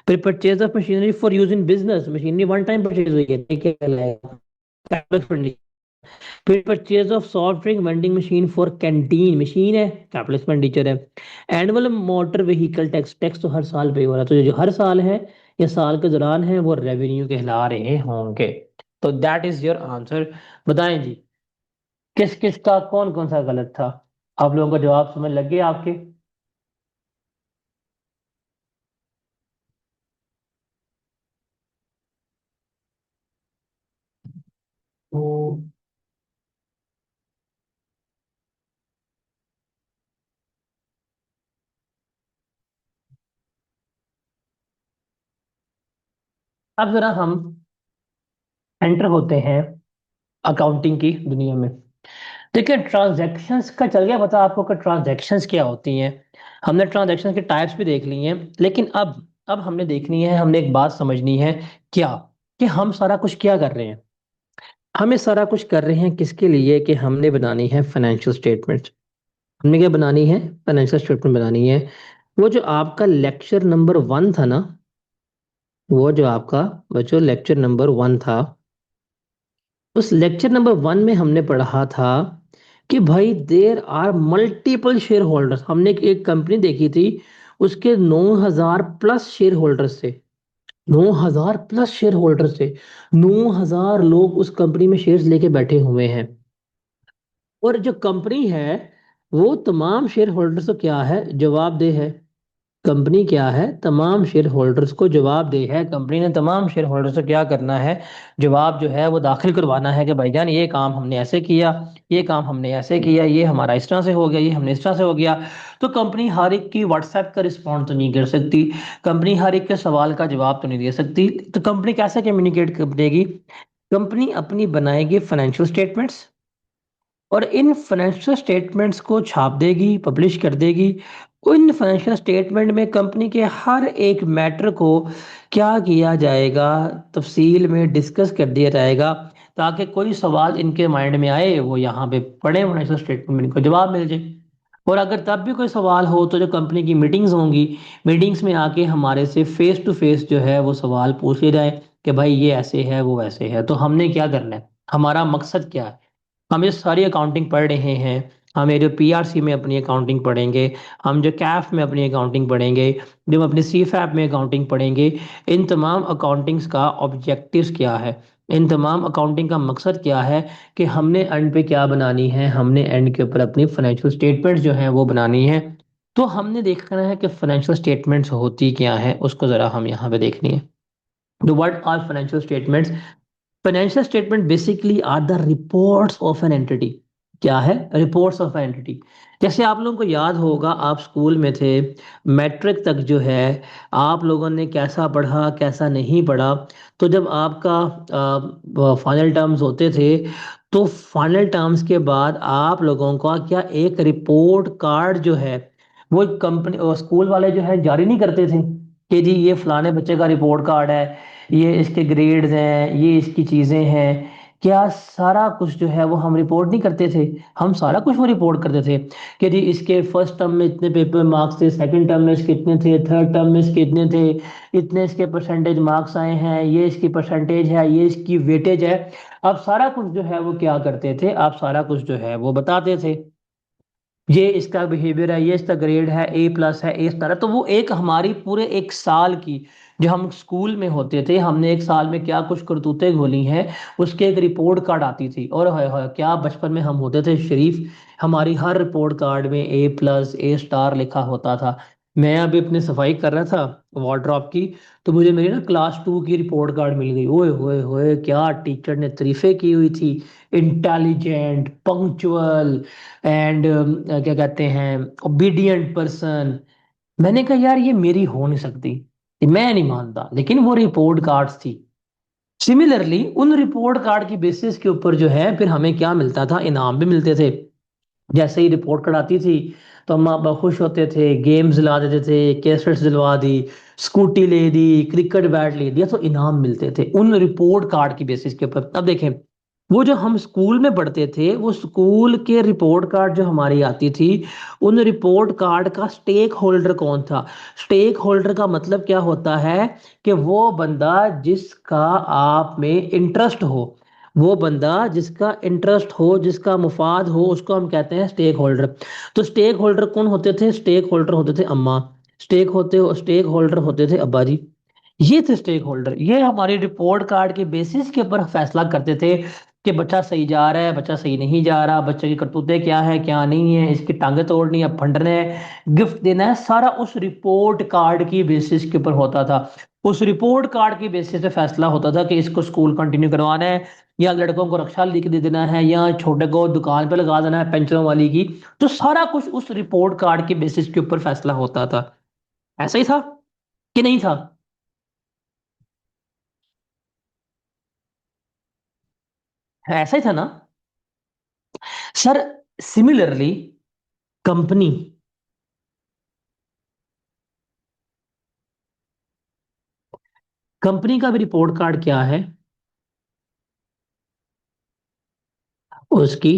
फिर purchase of machinery for use in business, machinery one time purchase हुई है, ये क्या कहलाएगा, कैपिटल एक्सपेंडिचर। फिर purchase of soft drink vending machine for canteen, machine है, कैपिटल एक्सपेंडिचर है। Annual motor vehicle tax, tax तो हर साल पे हो रहा है, तो ये जो हर साल है या साल के दौरान है वो रेवेन्यू कहला रहे होंगे। तो दैट इज योर आंसर। बताएं जी, किस किस का कौन कौन सा गलत था? आप लोगों को जवाब समझ लग गए आपके? तो अब जरा हम एंटर होते हैं अकाउंटिंग की दुनिया में। देखिए ट्रांजैक्शंस का चल गया पता आपको कि ट्रांजैक्शंस क्या होती हैं। हमने ट्रांजैक्शंस के टाइप्स भी देख लिए हैं, लेकिन अब हमने देखनी है, हमने एक बात समझनी है, क्या, कि हम सारा कुछ क्या कर रहे हैं। हमें सारा कुछ कर रहे हैं किसके लिए, कि हमने बनानी है फाइनेंशियल स्टेटमेंट। हमने क्या बनानी है, फाइनेंशियल स्टेटमेंट बनानी है। वो जो आपका लेक्चर नंबर 1 था ना, वो जो आपका, वो जो लेक्चर नंबर 1 था, उस लेक्चर नंबर 1 में हमने पढ़ा था कि भाई there are multiple shareholders. हमने एक कंपनी देखी थी, उसके 9,000 प्लस शेयर होल्डर्स थे। 9,000 प्लस शेयर होल्डर्स थे। 9,000 लोग उस कंपनी में शेयर्स लेके बैठे हुए हैं। और जो कंपनी है वो तमाम शेयर होल्डर्स को क्या है, जवाबदेह है। कंपनी क्या है, तमाम शेयर होल्डर्स को जवाबदेह है। कंपनी ने तमाम शेयर होल्डर्स को क्या करना है, जवाब जो है वो दाखिल करवाना है कि भाईजान ये काम हमने ऐसे किया, ये काम हमने ऐसे किया, ये हमारा इस तरह से हो गया, ये हमने इस तरह से हो गया। तो कंपनी हर एक की व्हाट्सएप का रिस्पॉन्स तो नहीं कर सकती, कंपनी हर एक के सवाल का जवाब तो नहीं दे सकती। तो कंपनी कैसे कम्युनिकेट करेगी, कंपनी अपनी बनाएगी फाइनेंशियल स्टेटमेंट्स, और इन फाइनेंशियल स्टेटमेंट्स को छाप देगी, पब्लिश कर देगी। उन फाइनेंशियल स्टेटमेंट में कंपनी के हर एक मैटर को क्या किया जाएगा, तफसील में डिस्कस कर दिया जाएगा, ताकि कोई सवाल इनके माइंड में आए वो यहाँ पे पढ़े फाइनेंशियल स्टेटमेंट में, इनको जवाब मिल जाए। और अगर तब भी कोई सवाल हो तो जो कंपनी की मीटिंग्स होंगी, मीटिंग्स में आके हमारे से फेस टू फेस जो है वो सवाल पूछ लिया जाए कि भाई ये ऐसे है वो वैसे है, तो हमने क्या करना है, हमारा मकसद क्या है। हम ये सारी अकाउंटिंग पढ़ रहे हैं, हम ये जो पीआरसी में अपनी अकाउंटिंग पढ़ेंगे, हम जो कैफ में अपनी अकाउंटिंग पढ़ेंगे, जो हम अपनी सी फैप में अकाउंटिंग पढ़ेंगे, इन तमाम अकाउंटिंग्स का ऑब्जेक्टिव्स क्या है, इन तमाम अकाउंटिंग का मकसद क्या है, कि हमने एंड पे क्या बनानी है, हमने एंड के ऊपर अपनी फाइनेंशियल स्टेटमेंट जो है वो बनानी है। तो हमने देखना है कि फाइनेंशियल स्टेटमेंट्स होती क्या है, उसको ज़रा हम यहाँ पे देखनी है। तो what are financial statements? Financial statement basically are the reports of an entity. क्या है, रिपोर्ट्स ऑफ एन एंटिटी। जैसे आप लोगों को याद होगा, आप स्कूल में थे, मैट्रिक तक जो है आप लोगों ने कैसा पढ़ा कैसा नहीं पढ़ा। तो जब आपका फाइनल टर्म्स होते थे, तो फाइनल टर्म्स के बाद आप लोगों का क्या एक रिपोर्ट कार्ड जो है, वो कंपनी स्कूल वाले जो है जारी नहीं करते थे कि जी ये फलाने बच्चे का रिपोर्ट कार्ड है, ये इसके ग्रेड्स हैं, ये इसकी चीज़ें हैं, क्या सारा कुछ जो है वो हम रिपोर्ट नहीं करते थे? हम सारा कुछ वो रिपोर्ट करते थे कि जी इसके फर्स्ट टर्म में इतने पेपर मार्क्स थे, सेकंड टर्म में इसके इतने थे, थर्ड टर्म में इसके इतने थे, इतने इसके परसेंटेज मार्क्स आए हैं, ये इसकी परसेंटेज है, ये इसकी वेटेज है। आप सारा कुछ जो है वो क्या करते थे, आप सारा कुछ जो है वो बताते थे। ये इसका बिहेवियर है, ये इसका ग्रेड है, ए प्लस है, ए स्टार है। तो वो एक हमारी पूरे एक साल की, जो हम स्कूल में होते थे, हमने एक साल में क्या कुछ करतूतें घोली हैं, उसके एक रिपोर्ट कार्ड आती थी। और हाय क्या बचपन में हम होते थे शरीफ, हमारी हर रिपोर्ट कार्ड में ए प्लस ए स्टार लिखा होता था। मैं अभी अपनी सफाई कर रहा था वार्डरोब की, तो मुझे मेरी ना क्लास 2 की रिपोर्ट कार्ड मिल गई। ओए होए होए, क्या टीचर ने तारीफें की हुई थी, इंटेलिजेंट, पंक्चुअल एंड क्या कहते हैं, ओबीडियंट पर्सन। मैंने कहा यार ये मेरी हो नहीं सकती, ये मैं नहीं मानता, लेकिन वो रिपोर्ट कार्ड्स थी। सिमिलरली उन रिपोर्ट कार्ड की बेसिस के ऊपर जो है फिर हमें क्या मिलता था, इनाम भी मिलते थे। जैसे ही रिपोर्ट कार्ड आती थी तो हम माँ बाप खुश होते थे, गेम्स दिला देते थे, कैसेट्स दिलवा दी, स्कूटी ले दी, क्रिकेट बैट ले दिया, तो इनाम मिलते थे उन रिपोर्ट कार्ड की बेसिस के ऊपर। अब देखें, वो जो हम स्कूल में पढ़ते थे, वो स्कूल के रिपोर्ट कार्ड जो हमारी आती थी, उन रिपोर्ट कार्ड का स्टेक होल्डर कौन था? स्टेक होल्डर का मतलब क्या होता है कि वो बंदा जिसका आप में इंटरेस्ट हो, वो बंदा जिसका इंटरेस्ट हो, जिसका मुफाद हो, उसको हम कहते हैं स्टेक होल्डर। तो स्टेक होल्डर कौन होते थे? स्टेक होल्डर होते थे अम्मा, स्टेक होल्डर होते थे अब्बा जी। ये थे स्टेक होल्डर, ये हमारी रिपोर्ट कार्ड के बेसिस के ऊपर फैसला करते थे कि बच्चा सही जा रहा है, बच्चा सही नहीं जा रहा, बच्चे की करतूतें क्या है क्या नहीं है, इसकी टांगे तोड़नी है, फंडने है, गिफ्ट देना है, सारा उस रिपोर्ट कार्ड की बेसिस के ऊपर होता था। उस रिपोर्ट कार्ड की बेसिस पे फैसला होता था कि इसको स्कूल कंटिन्यू करवाना है, या लड़कों को रक्षा लिख दे देना है, या छोटे को दुकान पे लगा देना है पेंचरों वाली की। तो सारा कुछ उस रिपोर्ट कार्ड के बेसिस के ऊपर फैसला होता था। ऐसा ही था कि नहीं था? ऐसा ही था ना सर? सिमिलरली कंपनी, कंपनी का भी रिपोर्ट कार्ड क्या है? उसकी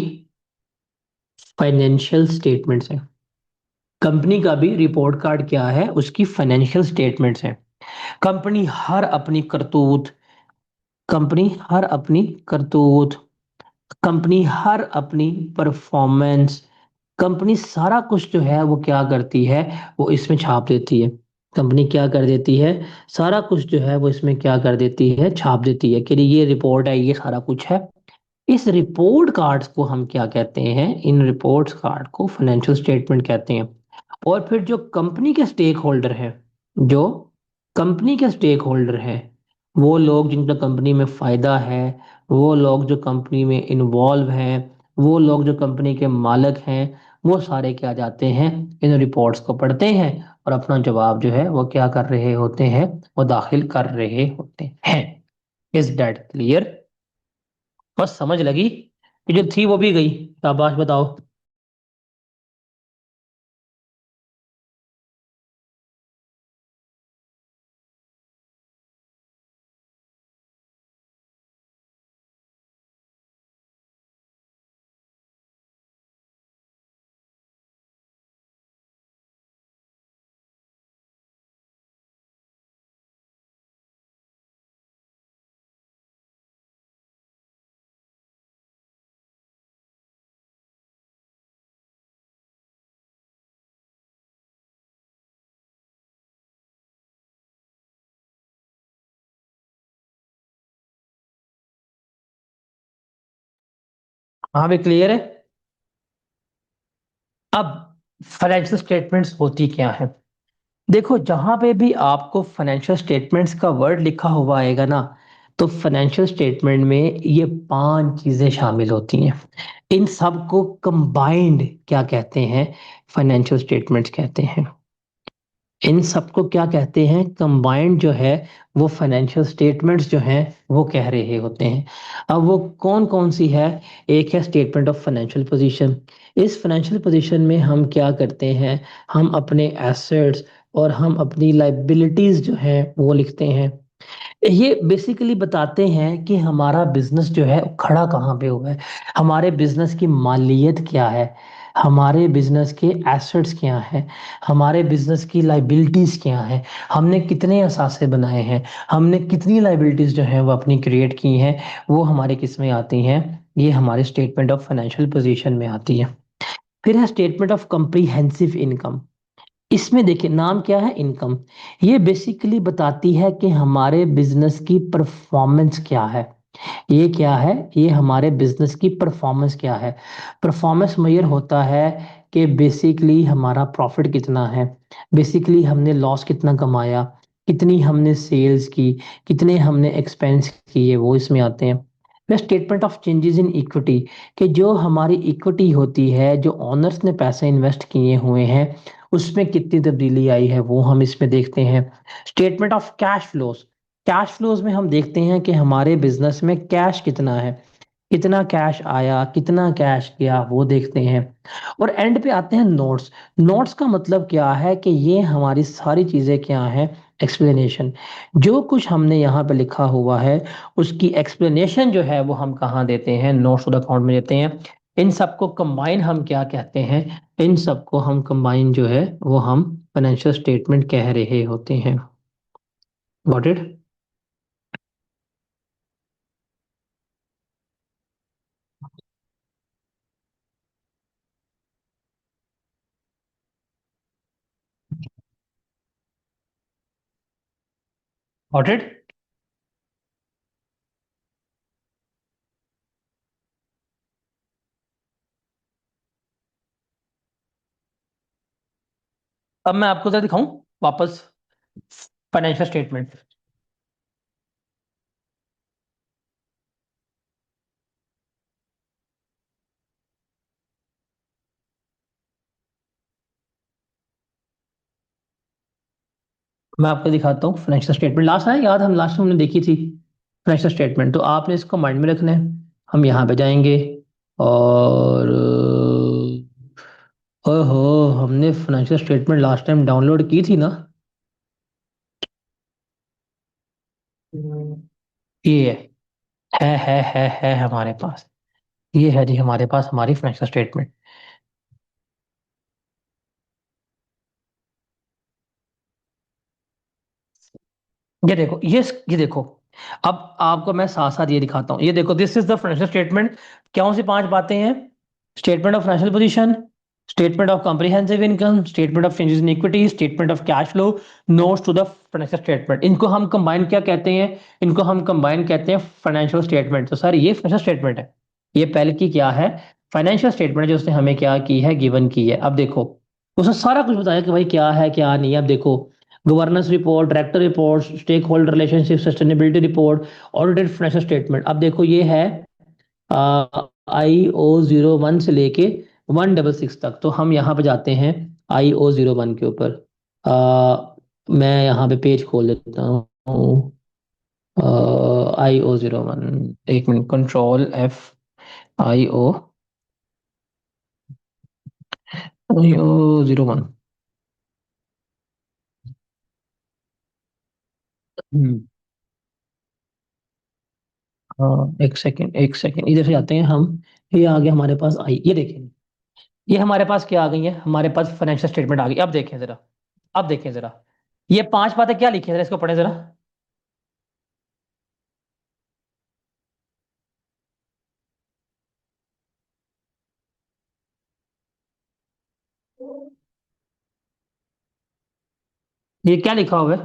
फाइनेंशियल स्टेटमेंट्स है। कंपनी का भी रिपोर्ट कार्ड क्या है? उसकी फाइनेंशियल स्टेटमेंट्स है। कंपनी हर अपनी करतूत, कंपनी हर अपनी करतूत, कंपनी हर अपनी परफॉर्मेंस, कंपनी सारा कुछ जो है वो क्या करती है, वो इसमें छाप देती है। कंपनी क्या कर देती है, सारा कुछ जो है वो इसमें क्या कर देती है, छाप देती है कि ये रिपोर्ट है, ये सारा कुछ है। इस रिपोर्ट कार्ड्स को हम क्या कहते हैं? इन रिपोर्ट्स कार्ड को फाइनेंशियल स्टेटमेंट कहते हैं। और फिर जो कंपनी के स्टेक होल्डर हैं, जो कंपनी के स्टेक होल्डर हैं, वो लोग जिनका कंपनी में फायदा है, वो लोग जो कंपनी में इन्वॉल्व हैं, वो लोग जो कंपनी के मालिक हैं, वो सारे क्या जाते हैं, इन रिपोर्ट्स को पढ़ते हैं और अपना जवाब जो है वो क्या कर रहे होते हैं, वो दाखिल कर रहे होते हैं। Is that clear? बस समझ लगी कि जो थी वो भी गई। शाबाश, बताओ। हाँ भी क्लियर है। अब फाइनेंशियल स्टेटमेंट्स होती क्या है? देखो, जहां पे भी आपको फाइनेंशियल स्टेटमेंट्स का वर्ड लिखा हुआ आएगा ना, तो फाइनेंशियल स्टेटमेंट में ये 5 चीजें शामिल होती हैं। इन सब को कंबाइंड क्या कहते हैं? फाइनेंशियल स्टेटमेंट्स कहते हैं। इन सबको क्या कहते हैं? कंबाइंड जो है वो फाइनेंशियल स्टेटमेंट्स जो हैं वो कह रहे होते हैं। अब वो कौन कौन सी है? एक है स्टेटमेंट ऑफ फाइनेंशियल पोजीशन। इस फाइनेंशियल पोजीशन में हम क्या करते हैं, हम अपने एसेट्स और हम अपनी लाइबिलिटीज जो हैं वो लिखते हैं। ये बेसिकली बताते हैं कि हमारा बिजनेस जो है खड़ा कहाँ पे हुआ है, हमारे बिजनेस की मालियत क्या है, हमारे बिजनेस के एसेट्स क्या हैं, हमारे बिजनेस की लाइबिलिटीज क्या हैं, हमने कितने असासे बनाए हैं, हमने कितनी लाइबिलिटीज जो हैं वो अपनी क्रिएट की हैं, वो हमारे किस में आती हैं, ये हमारे स्टेटमेंट ऑफ फाइनेंशियल पोजीशन में आती है। फिर है स्टेटमेंट ऑफ कंप्रीहेंसिव इनकम। इसमें देखिए नाम क्या है, इनकम। ये बेसिकली बताती है कि हमारे बिजनेस की परफॉर्मेंस क्या है। ये क्या है, ये हमारे बिजनेस की परफॉर्मेंस क्या है। परफॉर्मेंस मेजर होता है कि बेसिकली हमारा प्रॉफिट कितना है, बेसिकली हमने लॉस कितना कमाया, कितनी हमने सेल्स की, कितने हमने एक्सपेंस किए, वो इसमें आते हैं। फिर statement of changes in equity, कि जो हमारी इक्विटी होती है, जो ओनर्स ने पैसे इन्वेस्ट किए हुए हैं, उसमें कितनी तब्दीली आई है, वो हम इसमें देखते हैं। Statement of cash flows, cash flows में हम देखते हैं कि हमारे बिजनेस में कैश कितना है, कितना कैश आया, कितना कैश गया, वो देखते हैं। और एंड पे आते हैं नोट्स। नोट्स का मतलब क्या है कि ये हमारी सारी चीजें क्या है, एक्सप्लेनेशन। जो कुछ हमने यहाँ पे लिखा हुआ है, उसकी एक्सप्लेनेशन जो है वो हम कहाँ देते हैं, नोट्स ऑफ अकाउंट में देते हैं। इन सबको कंबाइन हम क्या कहते हैं, इन सबको हम कंबाइन जो है वो हम फाइनेंशियल स्टेटमेंट कह रहे होते हैं। Got it? Got it? अब मैं आपको जरा दिखाऊं वापस फाइनेंशियल स्टेटमेंट। मैं आपको दिखाता हूँ फाइनेंशियल स्टेटमेंट, लास्ट है याद, हम लास्ट में हमने देखी थी फाइनेंशियल स्टेटमेंट, तो आपने इसको माइंड में रखना है। हम यहाँ पे जाएंगे और ओहो, हमने financial statement last time download की थी ना। ये है हमारे पास, ये है जी हमारे पास हमारी फाइनेंशियल स्टेटमेंट। ये देखो, ये देखो, अब आपको मैं साथ साथ ये दिखाता हूँ। ये देखो, this is the financial statement. कौन सी पांच बातें हैं? Statement of financial position, statement of comprehensive income, statement of changes in equity, statement of cash flow, notes to the financial statement. इनको हम कंबाइन क्या कहते हैं, इनको हम कंबाइन कहते हैं फाइनेंशियल स्टेटमेंट। तो सर ये फाइनेंशियल स्टेटमेंट है, ये पहले की क्या है, फाइनेंशियल स्टेटमेंट, जो उसने हमें क्या की है, गिवन की है। अब देखो, उसने सारा कुछ बताया कि भाई क्या है क्या नहीं है। अब देखो, governance report, director report, stakeholder relationship, sustainability report, audited financial statement. अब देखो ये है IO01 से लेके 166 तक। तो हम यहाँ पे जाते हैं IO01 के ऊपर। मैं यहाँ पे पेज खोल लेता हूँ। IO01, एक मिनट, Ctrl+F, IO01। हाँ, एक सेकंड एक सेकंड, इधर से जाते हैं हम। ये आ गया हमारे पास आई, ये देखें, ये हमारे पास क्या आ गई है, हमारे पास फाइनेंशियल स्टेटमेंट आ गई। अब देखें जरा, अब देखें जरा, ये पांच बातें क्या लिखी है, जरा इसको पढ़े जरा। ये क्या लिखा हुआ है?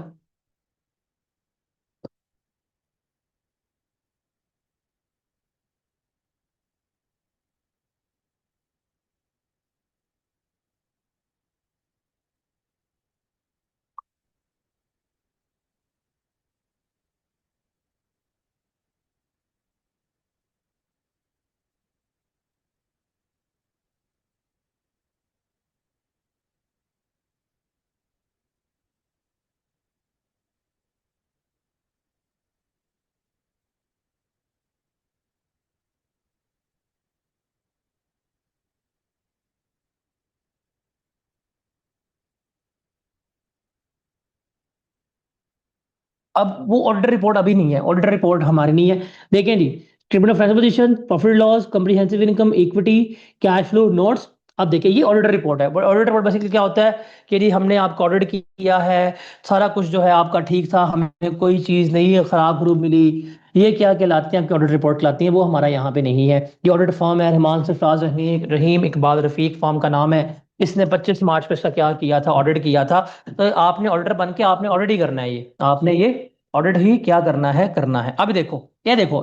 अब वो ऑडिटर रिपोर्ट अभी नहीं है, ऑडिटर रिपोर्ट हमारी नहीं है। देखें जी, statement of financial position, profit loss, comprehensive income, equity, cash flow, notes. अब देखिए ये ऑडिटर रिपोर्ट है। ऑडिटर रिपोर्ट बेसिकली क्या होता है कि जी हमने आपका ऑडिट किया है, सारा कुछ जो है आपका ठीक था, हमें कोई चीज़ नहीं खराब खरूब मिली। ये क्या कहलाती है, आपकी ऑडिट रिपोर्ट कहलाती है, वो हमारा यहाँ पे नहीं है। ये ऑडिट फॉर्म है, रहमान सरफराज रहीम रहीम इकबाल रफीक फॉर्म का नाम है। इसने 25 मार्च को इसका क्या किया था, ऑडिट किया था। तो आपने ऑडिटर बन के आपने ऑडिट ही करना है, ये आपने ये ऑडिट ही क्या करना है, करना है। अब देखो, ये देखो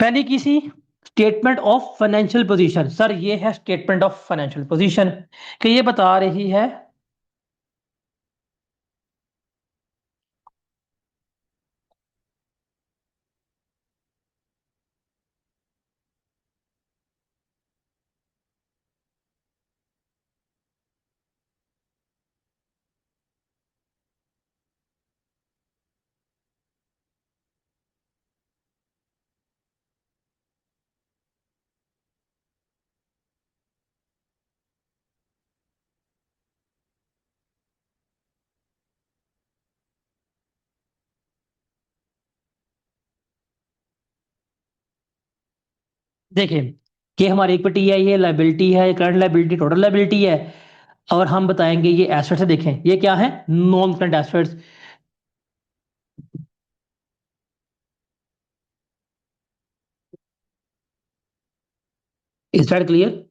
पहली किसी statement of financial position, sir ये है स्टेटमेंट ऑफ फाइनेंशियल पोजीशन, कि ये बता रही है। देखिए, ये हमारी इक्विटी है, ये लायबिलिटी है, ये करंट लायबिलिटी, टोटल लायबिलिटी है। और हम बताएंगे ये एसेट्स है। देखें ये क्या है, non current assets. Is that clear?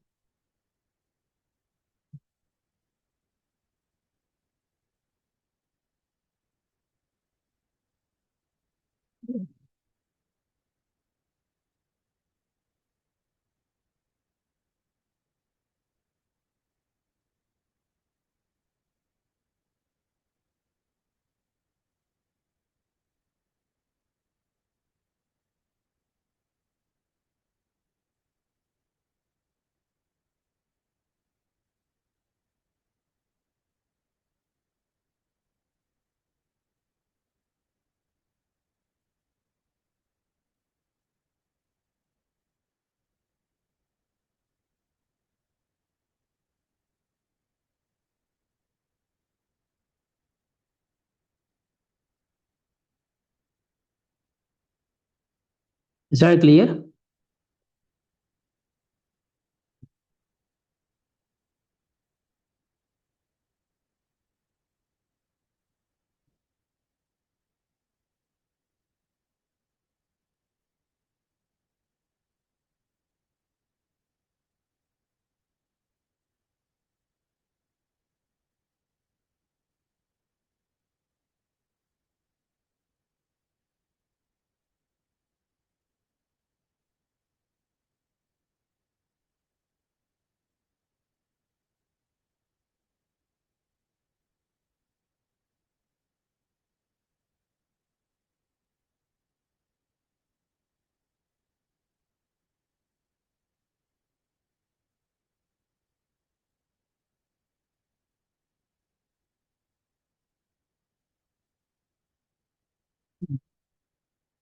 Is that clear?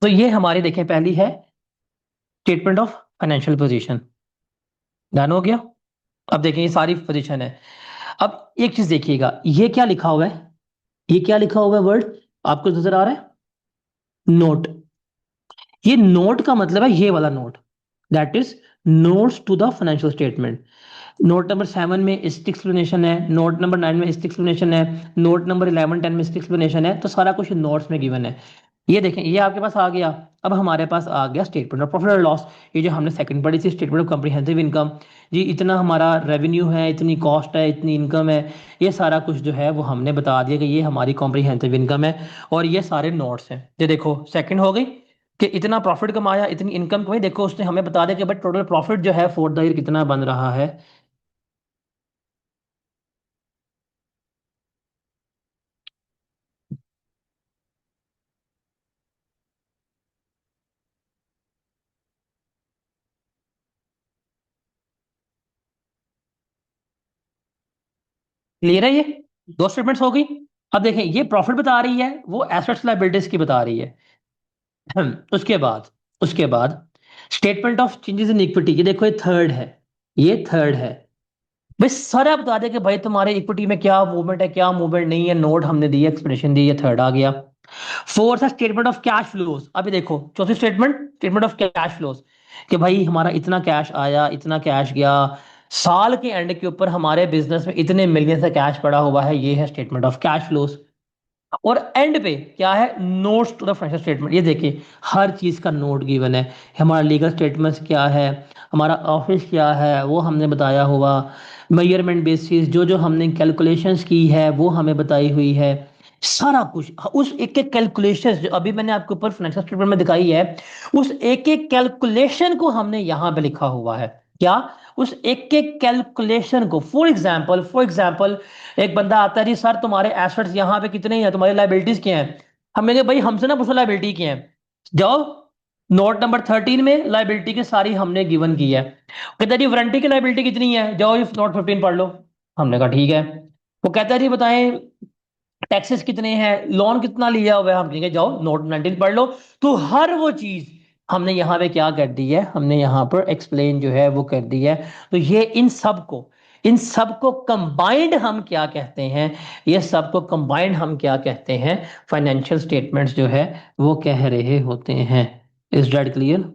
तो ये हमारी देखें पहली है statement of financial position. Done हो गया? अब देखें ये सारी पोजीशन है। अब एक चीज देखिएगा, ये क्या लिखा हुआ है, ये क्या लिखा हुआ है वर्ड, आपको नजर आ रहा है? नोट। ये नोट का मतलब है ये वाला note, that is notes to the financial statement. Note number 7 में इसकी एक्सप्लेनेशन है, नोट नंबर 9 में इसकी एक्सप्लेनेशन है, नोट नंबर 11 10 में इसकी एक्सप्लेनेशन है। तो सारा कुछ नोट्स में गिवन है। ये देखें ये आपके पास आ गया। अब हमारे पास आ गया स्टेटमेंट ऑफ प्रॉफिट और लॉस, ये जो हमने सेकंड पढ़ी थी, स्टेटमेंट ऑफ कॉम्प्रिहेंसिव इनकम। जी इतना हमारा रेवेन्यू है, इतनी कॉस्ट है, इतनी इनकम है। ये सारा कुछ जो है वो हमने बता दिया कि ये हमारी कॉम्प्रिहेंसिव इनकम है। और ये सारे नोट्स हैं। ये देखो सेकंड हो गई कि इतना प्रॉफिट कमाया, इतनी इनकम कमाई। देखो उसने हमें बता दिया कि भाई टोटल प्रॉफिट जो है फॉर द ईयर कितना बन रहा है। क्लियर है ये? दो स्टेटमेंट्स हो गई। अब देखें ये प्रॉफिट बता रही है, वो एसेट्स लायबिलिटीज की बता रही है। उसके बाद, उसके बाद statement of changes in equity, ये देखो ये थर्ड है, ये थर्ड है। भाई सारा बता दे कि भाई तुम्हारे इक्विटी में क्या मूवमेंट है, क्या मूवमेंट नहीं है, नोट हमने दिया, एक्सप्लेनेशन दी, ये थर्ड आ गया। फोर्थ है स्टेटमेंट ऑफ कैश फ्लोज। अभी देखो चौथी statement, statement of cash flows, कि भाई हमारा इतना कैश आया, इतना कैश गया, साल के एंड के ऊपर हमारे बिजनेस में इतने मिलियन से कैश पड़ा हुआ है, ये है स्टेटमेंट ऑफ कैश फ्लोज। और एंड पे क्या है, notes to the financial statement. ये देखिए हर चीज का नोट गिवन है, हमारा लीगल स्टेटमेंट्स क्या है, हमारा ऑफिस क्या है वो हमने बताया हुआ, मेजरमेंट बेसिस जो जो हमने कैलकुलेशंस की है वो हमें बताई हुई है, सारा कुछ। उस एक एक कैलकुलेशन जो अभी मैंने आपके ऊपर फाइनेंशियल स्टेटमेंट में दिखाई है, उस एक एक कैलकुलेशन को हमने यहाँ पे लिखा हुआ है। क्या, उस एक एक कैलकुलेशन को। फॉर एग्जाम्पल एक बंदा आता है, जी सर तुम्हारे एसेट्स यहाँ पे कितने हैं, तुम्हारी लाइबिलिटीज क्या हैं। हमने कहा भाई हमसे ना पूछो लाइबिलिटी क्या है, जाओ नोट नंबर 13 में लाइबिलिटी की सारी हमने गिवन की है। कहता है जी वारंटी की लाइबिलिटी कितनी है, जाओ इस नोट 15 पढ़ लो। हमने कहा ठीक है। वो कहता है जी बताएं टैक्सेस कितने हैं, लोन कितना लिया हुआ है, हम कहेंगे जाओ नोट 19 पढ़ लो। तो हर वो चीज हमने यहाँ पे क्या कर दी है, हमने यहाँ पर एक्सप्लेन जो है वो कर दी है। तो ये इन सब को कंबाइंड हम क्या कहते हैं, ये सबको कंबाइंड हम क्या कहते हैं, फाइनेंशियल स्टेटमेंट्स जो है वो कह रहे होते हैं। Is that clear?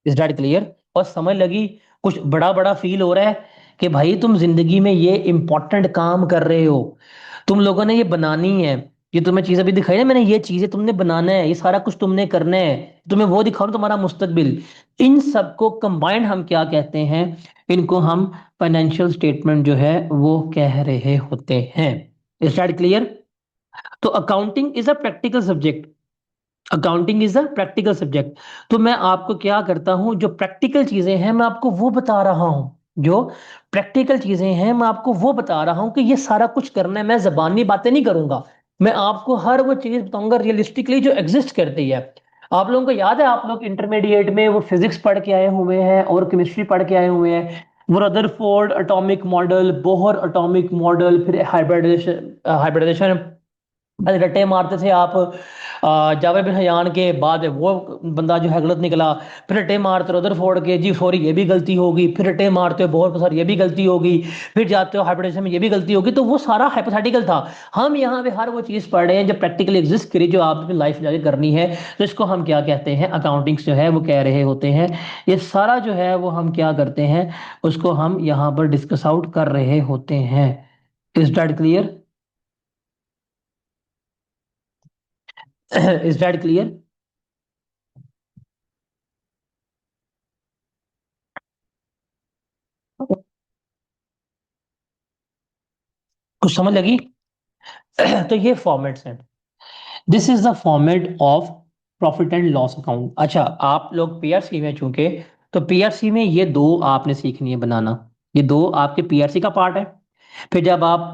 Is that clear? और समझ लगी? कुछ बड़ा बड़ा फील हो रहा है कि भाई तुम जिंदगी में ये इंपॉर्टेंट काम कर रहे हो, तुम लोगों ने ये बनानी है। ये तुम्हें चीज अभी दिखाई ना मैंने, ये चीजें तुमने बनाना है, ये सारा कुछ तुमने करना है, तुम्हें वो दिखाओ तुम्हारा मुस्तकबिल। इन सबको कंबाइंड हम क्या कहते हैं, इनको हम फाइनेंशियल स्टेटमेंट जो है वो कह रहे होते हैं। Is that clear? तो accounting is a practical subject, accounting is a practical subject. तो मैं आपको क्या करता हूं, जो प्रैक्टिकल चीजें हैं मैं आपको वो बता रहा हूं, जो प्रैक्टिकल चीजें हैं मैं आपको वो बता रहा हूं कि ये सारा कुछ करना है। मैं जबानी बातें नहीं करूंगा, मैं आपको हर वो चीज बताऊंगा रियलिस्टिकली जो एग्जिस्ट करती है। आप लोगों को याद है, आप लोग इंटरमीडिएट में वो फिजिक्स पढ़ के आए हुए हैं और केमिस्ट्री पढ़ के आए हुए हैं, वो Rutherford atomic model, Bohr atomic model, फिर हाइब्रिडाइजेशन, हाइब्रिडाइजेशन बस रट्टे मारते थे आप। जावेद बिन हयान के बाद वो बंदा जो है गलत निकला, फिर रट्टे मारते हो उधर फोड़ के, जी सॉरी ये भी गलती होगी, फिर रट्टे मारते हो बहुत सर ये भी गलती होगी, फिर जाते हो हाइब्रिडेशन में ये भी गलती होगी। तो वो सारा हाइपोथेटिकल था। हम यहाँ पे हर वो चीज़ पढ़ रहे हैं जो प्रैक्टिकली एग्जिस्ट करी, जो आप अपनी लाइफ में जाके करनी है। तो इसको हम क्या कहते हैं, अकाउंटिंग्स जो है वो कह रहे होते हैं। ये सारा जो है वो हम क्या करते हैं, उसको हम यहाँ पर डिस्कस आउट कर रहे होते हैं। Is that clear? Is that clear? कुछ समझ लगी? तो ये फॉर्मेट्स हैं। This is the format of profit and loss account. अच्छा, आप लोग पीआरसी में चूंकि, तो पीआरसी में ये दो आपने सीखनी है बनाना, ये दो आपके पीआरसी का पार्ट है। फिर जब आप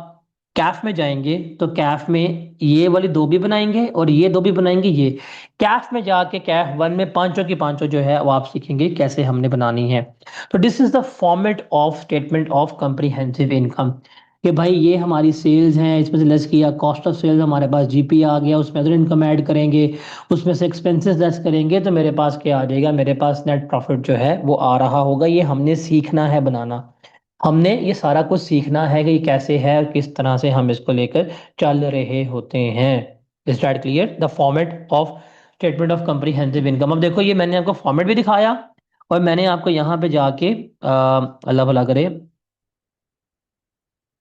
कैफ में जाएंगे तो कैफ में ये वाली दो भी बनाएंगे और ये दो भी बनाएंगे। ये कैफ में जाके कैफ वन में पांचों की पांचों जो है वो आप सीखेंगे कैसे हमने बनानी है। तो this is the format of statement of comprehensive income, कि भाई ये हमारी सेल्स हैं, इसमें से लेस किया कॉस्ट ऑफ सेल्स, हमारे पास जीपी आ गया, उसमें अदर इनकम ऐड करेंगे, उसमें से एक्सपेंसेस लेस करेंगे, तो मेरे पास क्या आ जाएगा, मेरे पास नेट प्रॉफिट जो है वो आ रहा होगा। ये हमने सीखना है बनाना, हमने ये सारा कुछ सीखना है कि ये कैसे है और किस तरह से हम इसको लेकर चल रहे होते हैं। Is that clear? The format of statement of comprehensive income. अब देखो ये मैंने आपको फॉर्मेट भी दिखाया और मैंने आपको यहाँ पे जाके अल्लाह भला करे,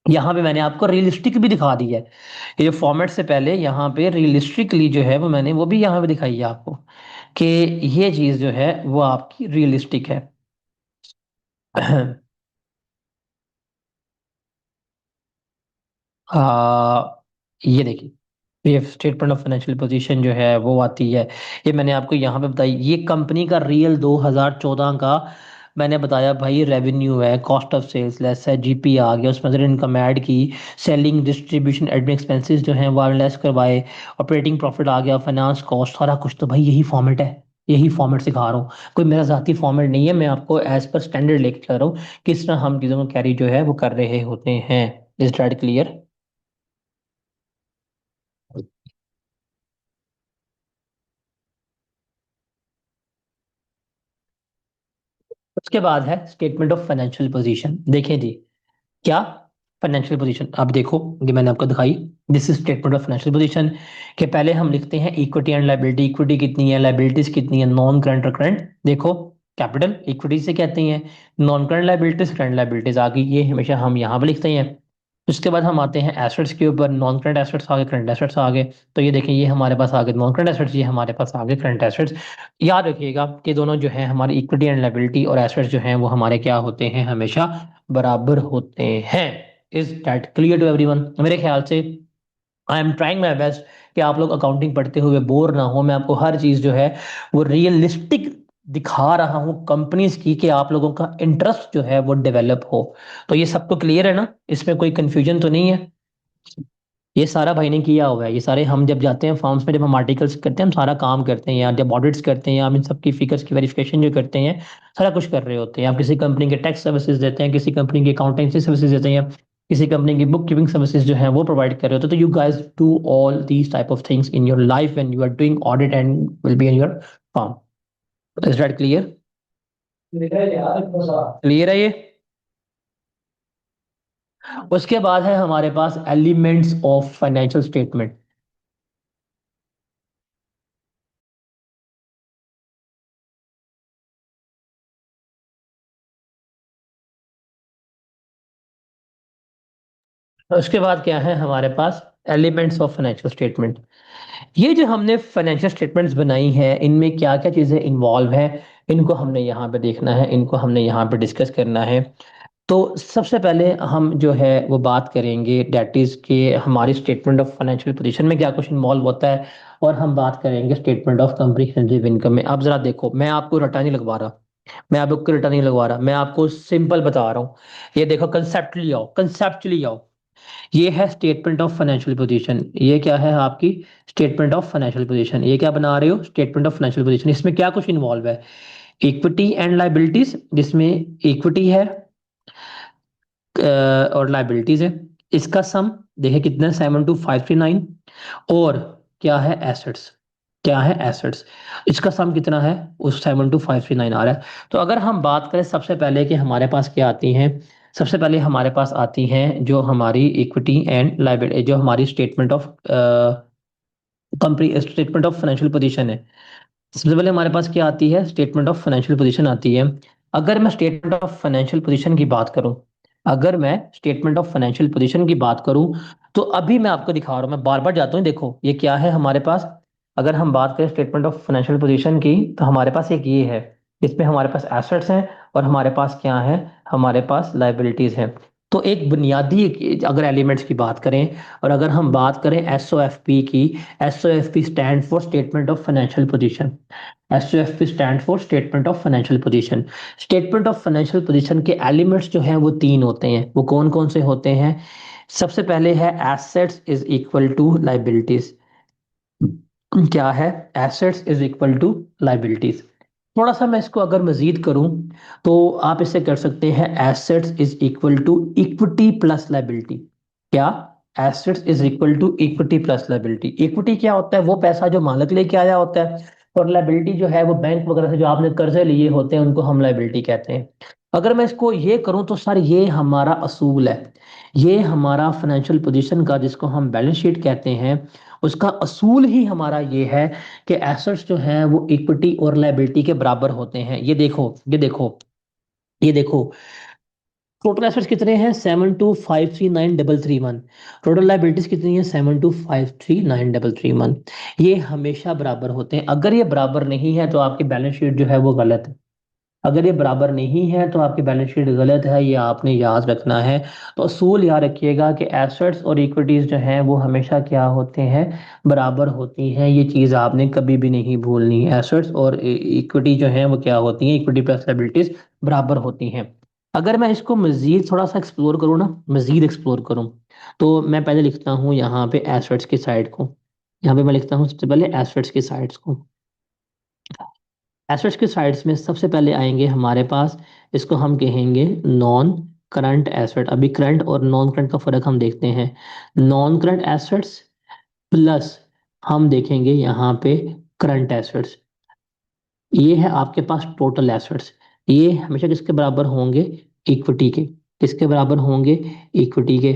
यहाँ पे मैंने आपको रियलिस्टिक भी दिखा दी है। ये फॉर्मेट से पहले यहाँ पे रियलिस्टिकली जो है वो मैंने वो भी यहाँ पे दिखाई है आपको, कि ये चीज जो है वो आपकी रियलिस्टिक है। ये देखिए, ये स्टेटमेंट ऑफ फाइनेंशियल पोजीशन जो है वो आती है। ये मैंने आपको यहाँ पे बताई, ये कंपनी का रियल 2014 का मैंने बताया भाई, रेवेन्यू है, कॉस्ट ऑफ सेल्स लेस है, जीपी आ गया, उसमें से इनकम ऐड की, सेलिंग डिस्ट्रीब्यूशन एडमिन एक्सपेंसेस जो हैं वो लेस करवाए, ऑपरेटिंग प्रॉफिट आ गया, फाइनेंस कॉस्ट, सारा कुछ। तो भाई यही फॉर्मेट है, यही फॉर्मेट सिखा रहा हूँ। कोई मेरा जाती फॉर्मेट नहीं है, मैं आपको एज पर स्टैंडर्ड लेके चल रहा हूँ, किस तरह हम चीज़ों को कैरी जो है वो कर रहे होते हैं। Is that clear? उसके बाद है स्टेटमेंट ऑफ फाइनेंशियल पोजीशन। देखें जी, क्या फाइनेंशियल पोजीशन, अब देखो ये मैंने आपको दिखाई, this is statement of financial position. के पहले हम लिखते हैं इक्विटी एंड लायबिलिटी, इक्विटी कितनी है, लायबिलिटीज कितनी है, नॉन करंट और करंट। देखो कैपिटल इक्विटी से कहते हैं, non current liabilities current liabilities आ गई, ये हमेशा हम यहाँ पे लिखते हैं। उसके बाद हम आते हैं एसेट्स के ऊपर, नॉन करंट एसेट्स आ गए, करंट एसेट्स आ गए। तो ये देखें, ये हमारे पास आ गए नॉन करंट एसेट्स, ये हमारे पास आ गए करंट एसेट्स। याद रखिएगा कि दोनों जो है हमारी इक्विटी एंड लायबिलिटी और एसेट्स जो हैं वो हमारे क्या होते हैं, हमेशा बराबर होते हैं। Is that clear to everyone? मेरे ख्याल से I am trying my best कि आप लोग अकाउंटिंग पढ़ते हुए बोर ना हो, मैं आपको हर चीज जो है वो रियलिस्टिक दिखा रहा हूँ कंपनीज की, कि आप लोगों का इंटरेस्ट जो है वो डेवलप हो। तो ये सबको क्लियर है ना, इसमें कोई कंफ्यूजन तो नहीं है? ये सारा भाई ने किया हुआ है, ये सारे हम जब जाते हैं फॉर्म्स में, जब हम आर्टिकल्स करते हैं, हम सारा काम करते हैं यार, जब ऑडिट्स करते हैं हम इन सब की फिगर्स की वेरिफिकेशन जो करते हैं, सारा कुछ कर रहे होते हैं। आप किसी कंपनी के टैक्स सर्विसेज देते हैं, किसी कंपनी की अकाउंटेंसी सर्विसेज देते हैं, किसी कंपनी की बुक कीपिंग सर्विसेज जो है वो प्रोवाइड कर रहे होते हैं। तो you guys do all these type of things in your life when you are doing audit and will be in your form. Is that clear? Clear है ये? उसके बाद है हमारे पास एलिमेंट्स ऑफ फाइनेंशियल स्टेटमेंट। उसके बाद क्या है हमारे पास, एलिमेंट्स ऑफ फाइनेंशियल स्टेटमेंट। ये जो हमने फाइनेंशियल स्टेटमेंट्स बनाई है, इनमें क्या क्या चीजें इन्वॉल्व है, इनको हमने यहाँ पे देखना है, इनको हमने यहाँ पे डिस्कस करना है। तो सबसे पहले हम जो है वो बात करेंगे डेट इज के हमारी स्टेटमेंट ऑफ फाइनेंशियल पोजीशन में क्या कुछ इन्वॉल्व होता है, और हम बात करेंगे स्टेटमेंट ऑफ कम्प्रिहेंसिव इनकम में। अब जरा देखो, मैं आपको रटा नहीं लगवा रहा, मैं आपको रटा नहीं लगवा रहा, मैं आपको सिंपल बता रहा हूँ। ये देखो, कंसेप्टली आओ, कंसेप्चुअली आओ। ये है स्टेटमेंट ऑफ फाइनेंशियल पोजीशन, ये क्या है आपकी स्टेटमेंट ऑफ फाइनेंशियल पोजीशन। ये क्या बना रहे हो, स्टेटमेंट ऑफ फाइनेंशियल पोजीशन। इसमें क्या कुछ इन्वॉल्व है, इक्विटी एंड लायबिलिटीज, जिसमें इक्विटी है और लायबिलिटीज है, इसका सम देखे कितना, 72,539। और क्या है, एसेट्स, क्या है एसेट्स, इसका सम कितना है, उस 72,539 आ रहा है। तो अगर हम बात करें सबसे पहले कि हमारे पास क्या आती हैं, सबसे पहले हमारे पास आती हैं जो हमारी इक्विटी एंड लायबिलिटी, जो हमारी statement of company, statement of financial position है। सबसे पहले हमारे पास क्या आती है, स्टेटमेंट ऑफ फाइनेंशियल पोजीशन आती है। अगर मैं स्टेटमेंट ऑफ फाइनेंशियल पोजीशन की बात करूं, अगर मैं स्टेटमेंट ऑफ फाइनेंशियल पोजीशन की बात करूं, तो अभी मैं आपको दिखा रहा हूं, मैं बार बार जाता हूं, देखो ये क्या है हमारे पास। अगर हम बात करें स्टेटमेंट ऑफ फाइनेंशियल पोजीशन की, तो हमारे पास एक ये है, इसमें हमारे पास एसेट्स हैं, और हमारे पास क्या है, हमारे पास लाइबिलिटीज हैं। तो एक बुनियादी अगर एलिमेंट्स की बात करें, और अगर हम बात करें एसओएफपी की, SOFP stand for statement of financial position. SOFP stand for statement of financial position. Statement of financial position के एलिमेंट्स जो हैं वो तीन होते हैं, वो कौन कौन से होते हैं? सबसे पहले है assets is equal to liabilities. क्या है, assets is equal to liabilities. थोड़ा सा मैं इसको अगर मजीद करूं, तो आप इसे कर सकते हैं, assets is equal to equity plus liability. क्या, assets is equal to equity plus liability. Equity क्या होता है, वो पैसा जो मालिक लेके आया होता है, और लाइबिलिटी जो है वो बैंक वगैरह से जो आपने कर्जे लिए होते हैं, उनको हम लाइबिलिटी कहते हैं। अगर मैं इसको ये करूं, तो सर ये हमारा असूल है, ये हमारा फाइनेंशियल पोजीशन का, जिसको हम बैलेंस शीट कहते हैं, उसका असूल ही हमारा ये है कि एसेट्स जो हैं वो इक्विटी और लायबिलिटी के बराबर होते हैं। ये देखो, ये देखो, ये देखो, टोटल एसेट्स कितने हैं, 72,539,331। टोटल लायबिलिटीज कितनी है, 72,539,331। ये हमेशा बराबर होते हैं। अगर ये बराबर नहीं है तो आपकी बैलेंस शीट जो है वो गलत है। अगर ये बराबर नहीं है तो आपकी बैलेंस शीट गलत है, ये आपने याद रखना है। तो असूल याद रखिएगा कि एसेट्स और इक्विटीज जो हैं वो हमेशा क्या होते हैं, बराबर होती हैं। ये चीज़ आपने कभी भी नहीं भूलनी, एसेट्स और इक्विटी जो हैं वो क्या होती हैं, इक्विटी प्लस लायबिलिटीज बराबर होती हैं। अगर मैं इसको मजीद थोड़ा सा एक्सप्लोर करूँ ना, मजीद एक्सप्लोर करूँ, तो मैं पहले लिखता हूँ यहाँ पे एसेट्स की साइड को, यहाँ पे मैं लिखता हूँ सबसे पहले एसेट्स की साइड्स को। एसेट्स के साइड्स में सबसे पहले आएंगे हमारे पास, इसको हम कहेंगे नॉन करंट एसेट। अभी करंट और नॉन करंट का फर्क हम देखते हैं। नॉन करंट एसेट्स प्लस हम देखेंगे यहाँ पे करंट एसेट्स। ये है आपके पास टोटल एसेट्स। ये हमेशा किसके बराबर होंगे? इक्विटी के। किसके बराबर होंगे? इक्विटी के।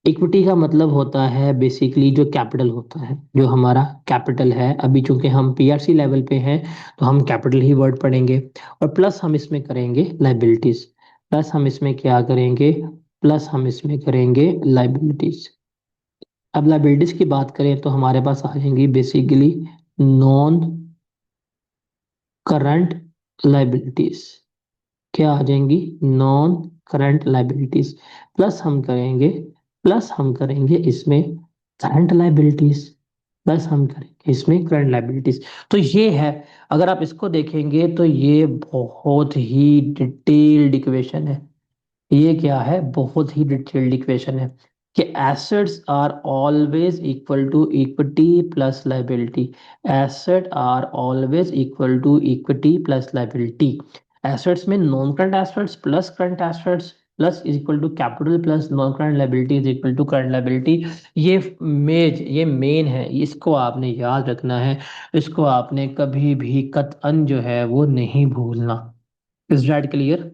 इक्विटी का मतलब होता है बेसिकली जो कैपिटल होता है, जो हमारा कैपिटल है। अभी चूंकि हम पीआरसी लेवल पे हैं तो हम कैपिटल ही वर्ड पढ़ेंगे, और प्लस हम इसमें करेंगे लाइबिलिटीज। प्लस हम इसमें क्या करेंगे? प्लस हम इसमें करेंगे लाइबिलिटीज। अब लाइबिलिटीज की बात करें तो हमारे पास आ जाएंगी बेसिकली नॉन करंट लाइबिलिटीज। क्या आ जाएंगी? Non current liabilities. प्लस हम करेंगे इसमें करंट लाइबिलिटीज। प्लस हम करेंगे इसमें करंट लाइबिलिटीज। तो ये है, अगर आप इसको देखेंगे तो ये बहुत ही डिटेल्ड इक्वेशन है। ये क्या है? बहुत ही डिटेल्ड इक्वेशन है कि assets are always equal to equity plus liability. Asset are always equal to equity plus liability. Assets में non current assets plus current assets plus is equal to capital plus non current liability is equal to current liability. ये ये main है, इसको आपने याद रखना है। इसको आपने कभी भी कतअन जो है वो नहीं भूलना। Is that clear?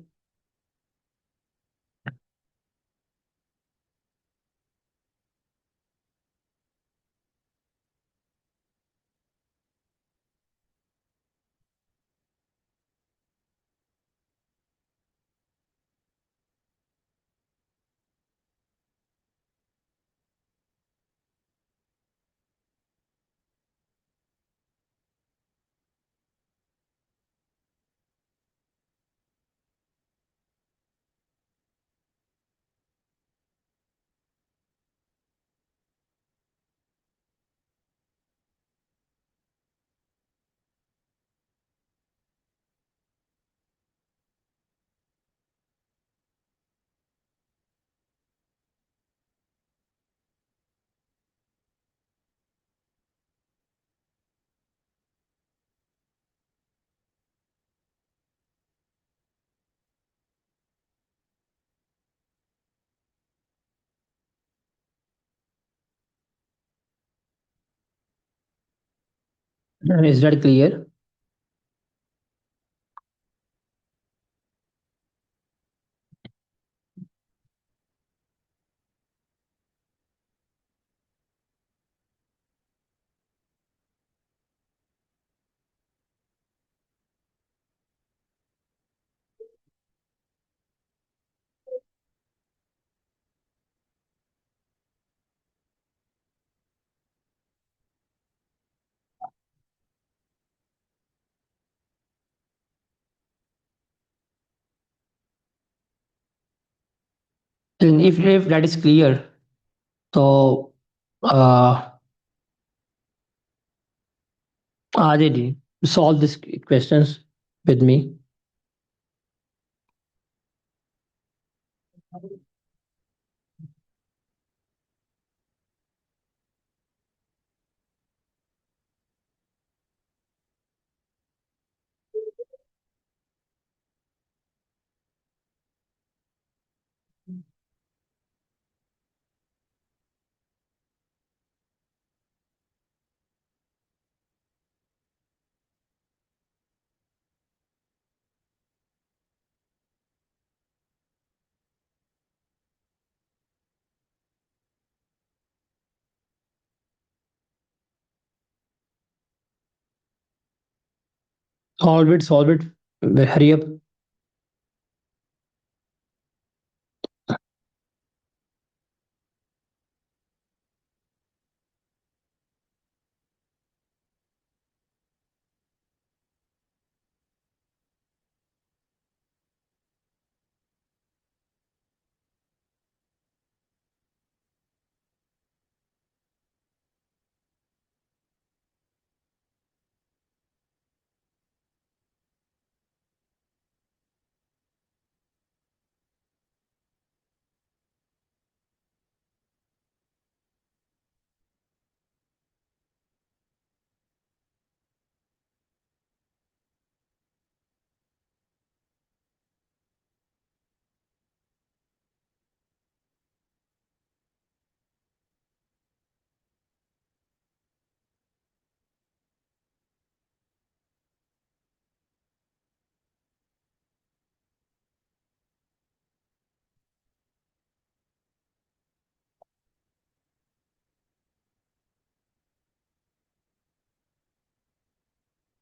Is that clear? If that is clear, तो आगे जी, solve this questions with me. Solve it. Hurry up.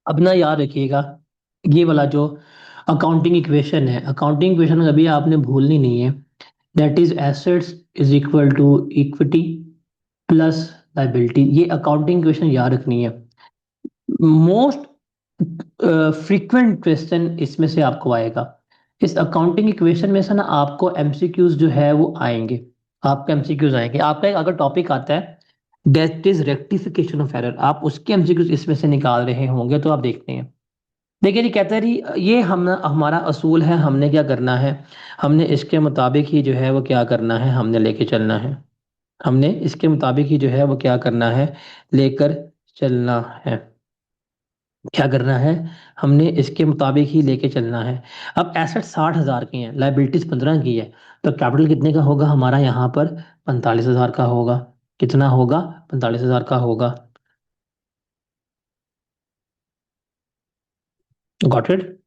अपना याद रखिएगा, ये वाला जो अकाउंटिंग इक्वेशन है, अकाउंटिंग इक्वेशन कभी आपने भूलनी नहीं है। That is assets is equal to equity plus liability, ये अकाउंटिंग इक्वेशन याद रखनी है। मोस्ट फ्रीक्वेंट क्वेश्चन इसमें से आपको आएगा। इस अकाउंटिंग इक्वेशन में से ना आपको एमसीक्यूज जो है वो आएंगे, आपके एमसीक्यूज आएंगे। आपका एक अगर टॉपिक आता है that is rectification of error, आप उसके एमसीक्यूज इसमें से निकाल रहे होंगे तो आप देखते हैं। देखिए जी, कहता है जी ये हम हमारा असूल है, हमने क्या करना है, हमने इसके मुताबिक ही जो है वो क्या करना है, हमने लेके चलना है। हमने इसके मुताबिक ही जो है वो क्या करना है, लेकर चलना है। क्या करना है, हमने इसके मुताबिक ही लेके चलना है। अब एसेट 60,000 की हैं, लाइबिलिटीज 15 की है, तो कैपिटल कितने का होगा हमारा यहाँ पर, 45,000 का होगा। कितना होगा, 45,000 का होगा। Got it.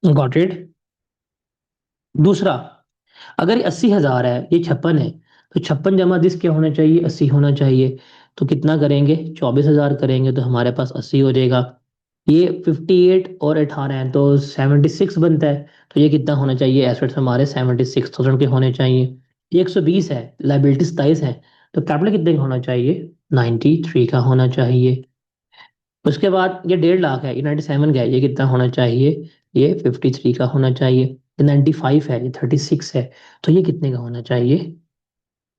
Got it. दूसरा, अगर ये 80,000 है, ये 56 है, तो 56 जमा दिस क्या होना चाहिए, 80 होना चाहिए। तो कितना करेंगे, 24,000 करेंगे तो हमारे पास 80 हो जाएगा। ये 58 और 18 है तो 76 बनता है। तो ये कितना होना चाहिए, एसेट्स हमारे 76,000 के होने चाहिए। ये 120 है, लाइबिलिटी 27 है, तो कैपिटल कितने का होना चाहिए, 93 का होना चाहिए। उसके बाद ये 1.5 लाख है, ये 97 का है, ये कितना होना चाहिए, ये 53 का होना चाहिए। ये 95 है, ये 36 है, तो ये कितने का होना चाहिए,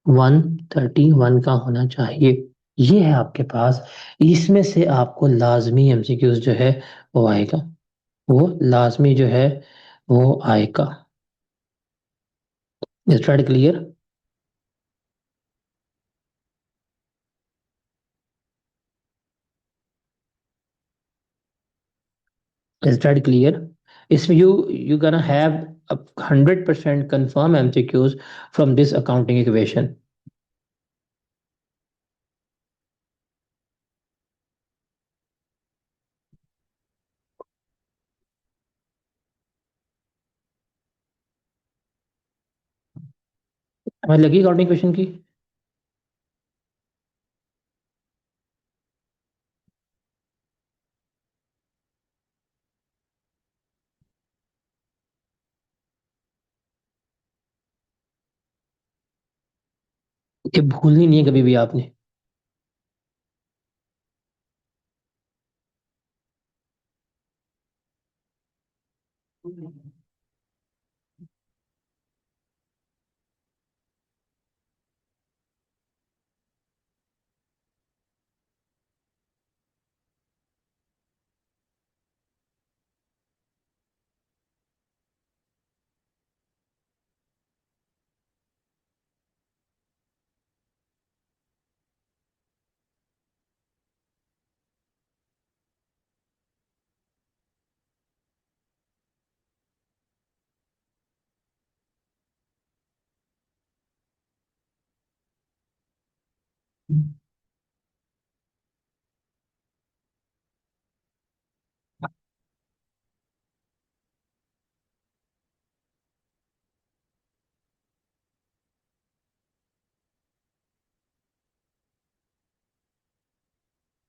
131 का होना चाहिए। ये है आपके पास, इसमें से आपको लाजमी एमसीक्यूज जो है वो आएगा, वो लाजमी जो है वो आएगा। Is that clear? Is that clear? इसमें you gonna have a 100% confirm MCQs from this accounting equation. हमें लगी अकाउंटिंग क्वेश्चन की? ये भूलनी नहीं है कभी भी आपने।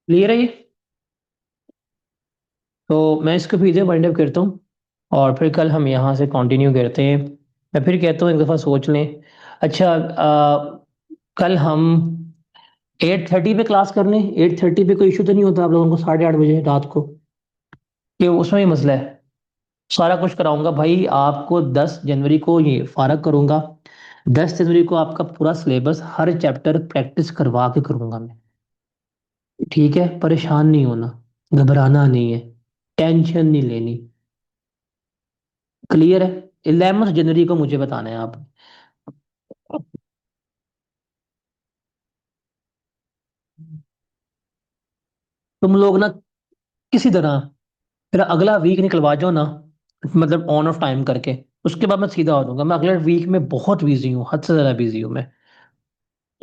क्लियर है ये? तो मैं इसको भी इधर वाइंड अप करता हूँ और फिर कल हम यहाँ से कंटिन्यू करते हैं। मैं फिर कहता हूँ एक दफ़ा सोच लें। अच्छा, कल हम 8:30 पे क्लास कर लें, 8:30 पे कोई इशू तो नहीं होता आप लोगों को, 8:30 बजे रात को? कि उसमें ही मसला है। सारा कुछ कराऊंगा भाई आपको, 10 जनवरी को ये फारग करूंगा। 10 जनवरी को आपका पूरा सिलेबस हर चैप्टर प्रैक्टिस करवा के करूंगा मैं। ठीक है, परेशान नहीं होना, घबराना नहीं है, टेंशन नहीं लेनी। क्लियर है? 11 जनवरी को मुझे बताना है आप। तुम लोग ना किसी तरह मेरा अगला वीक निकलवा जाओ ना, मतलब ऑन ऑफ टाइम करके, उसके बाद मैं सीधा हो जाऊंगा। मैं अगले वीक में बहुत बिजी हूँ, हद से ज्यादा बिजी हूँ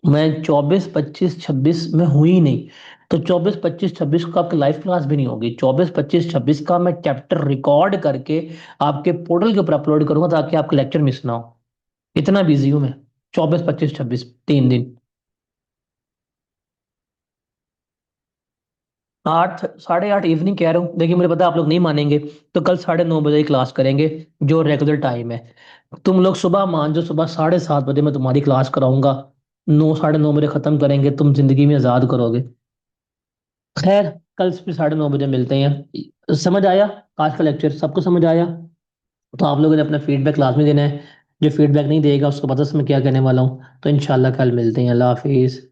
मैं 24 25 26 में हूँ ही नहीं। तो 24 25 26 का आपकी लाइव क्लास भी नहीं होगी। 24 25 26 का मैं चैप्टर रिकॉर्ड करके आपके पोर्टल के ऊपर अपलोड करूंगा ताकि आपका लेक्चर मिस ना हो। इतना बिजी हूँ मैं। 24 25 26 3 दिन। 8 8:30 इवनिंग कह रहा हूँ, देखिए मुझे पता है आप लोग नहीं मानेंगे। तो कल 9:30 बजे ही क्लास करेंगे, जो रेगुलर टाइम है। तुम लोग सुबह मान जो सुबह 7:30 बजे मैं तुम्हारी क्लास कराऊंगा। 9 9:30 बजे खत्म करेंगे, तुम जिंदगी में आजाद करोगे। खैर, कल फिर 9:30 बजे मिलते हैं। समझ आया? आज का लेक्चर सबको समझ आया? तो आप लोगों ने अपना फीडबैक क्लास में देना है। जो फीडबैक नहीं देगा उसको पता है मैं क्या कहने वाला हूँ। तो इंशाल्लाह कल मिलते हैं। अल्लाह हाफिज।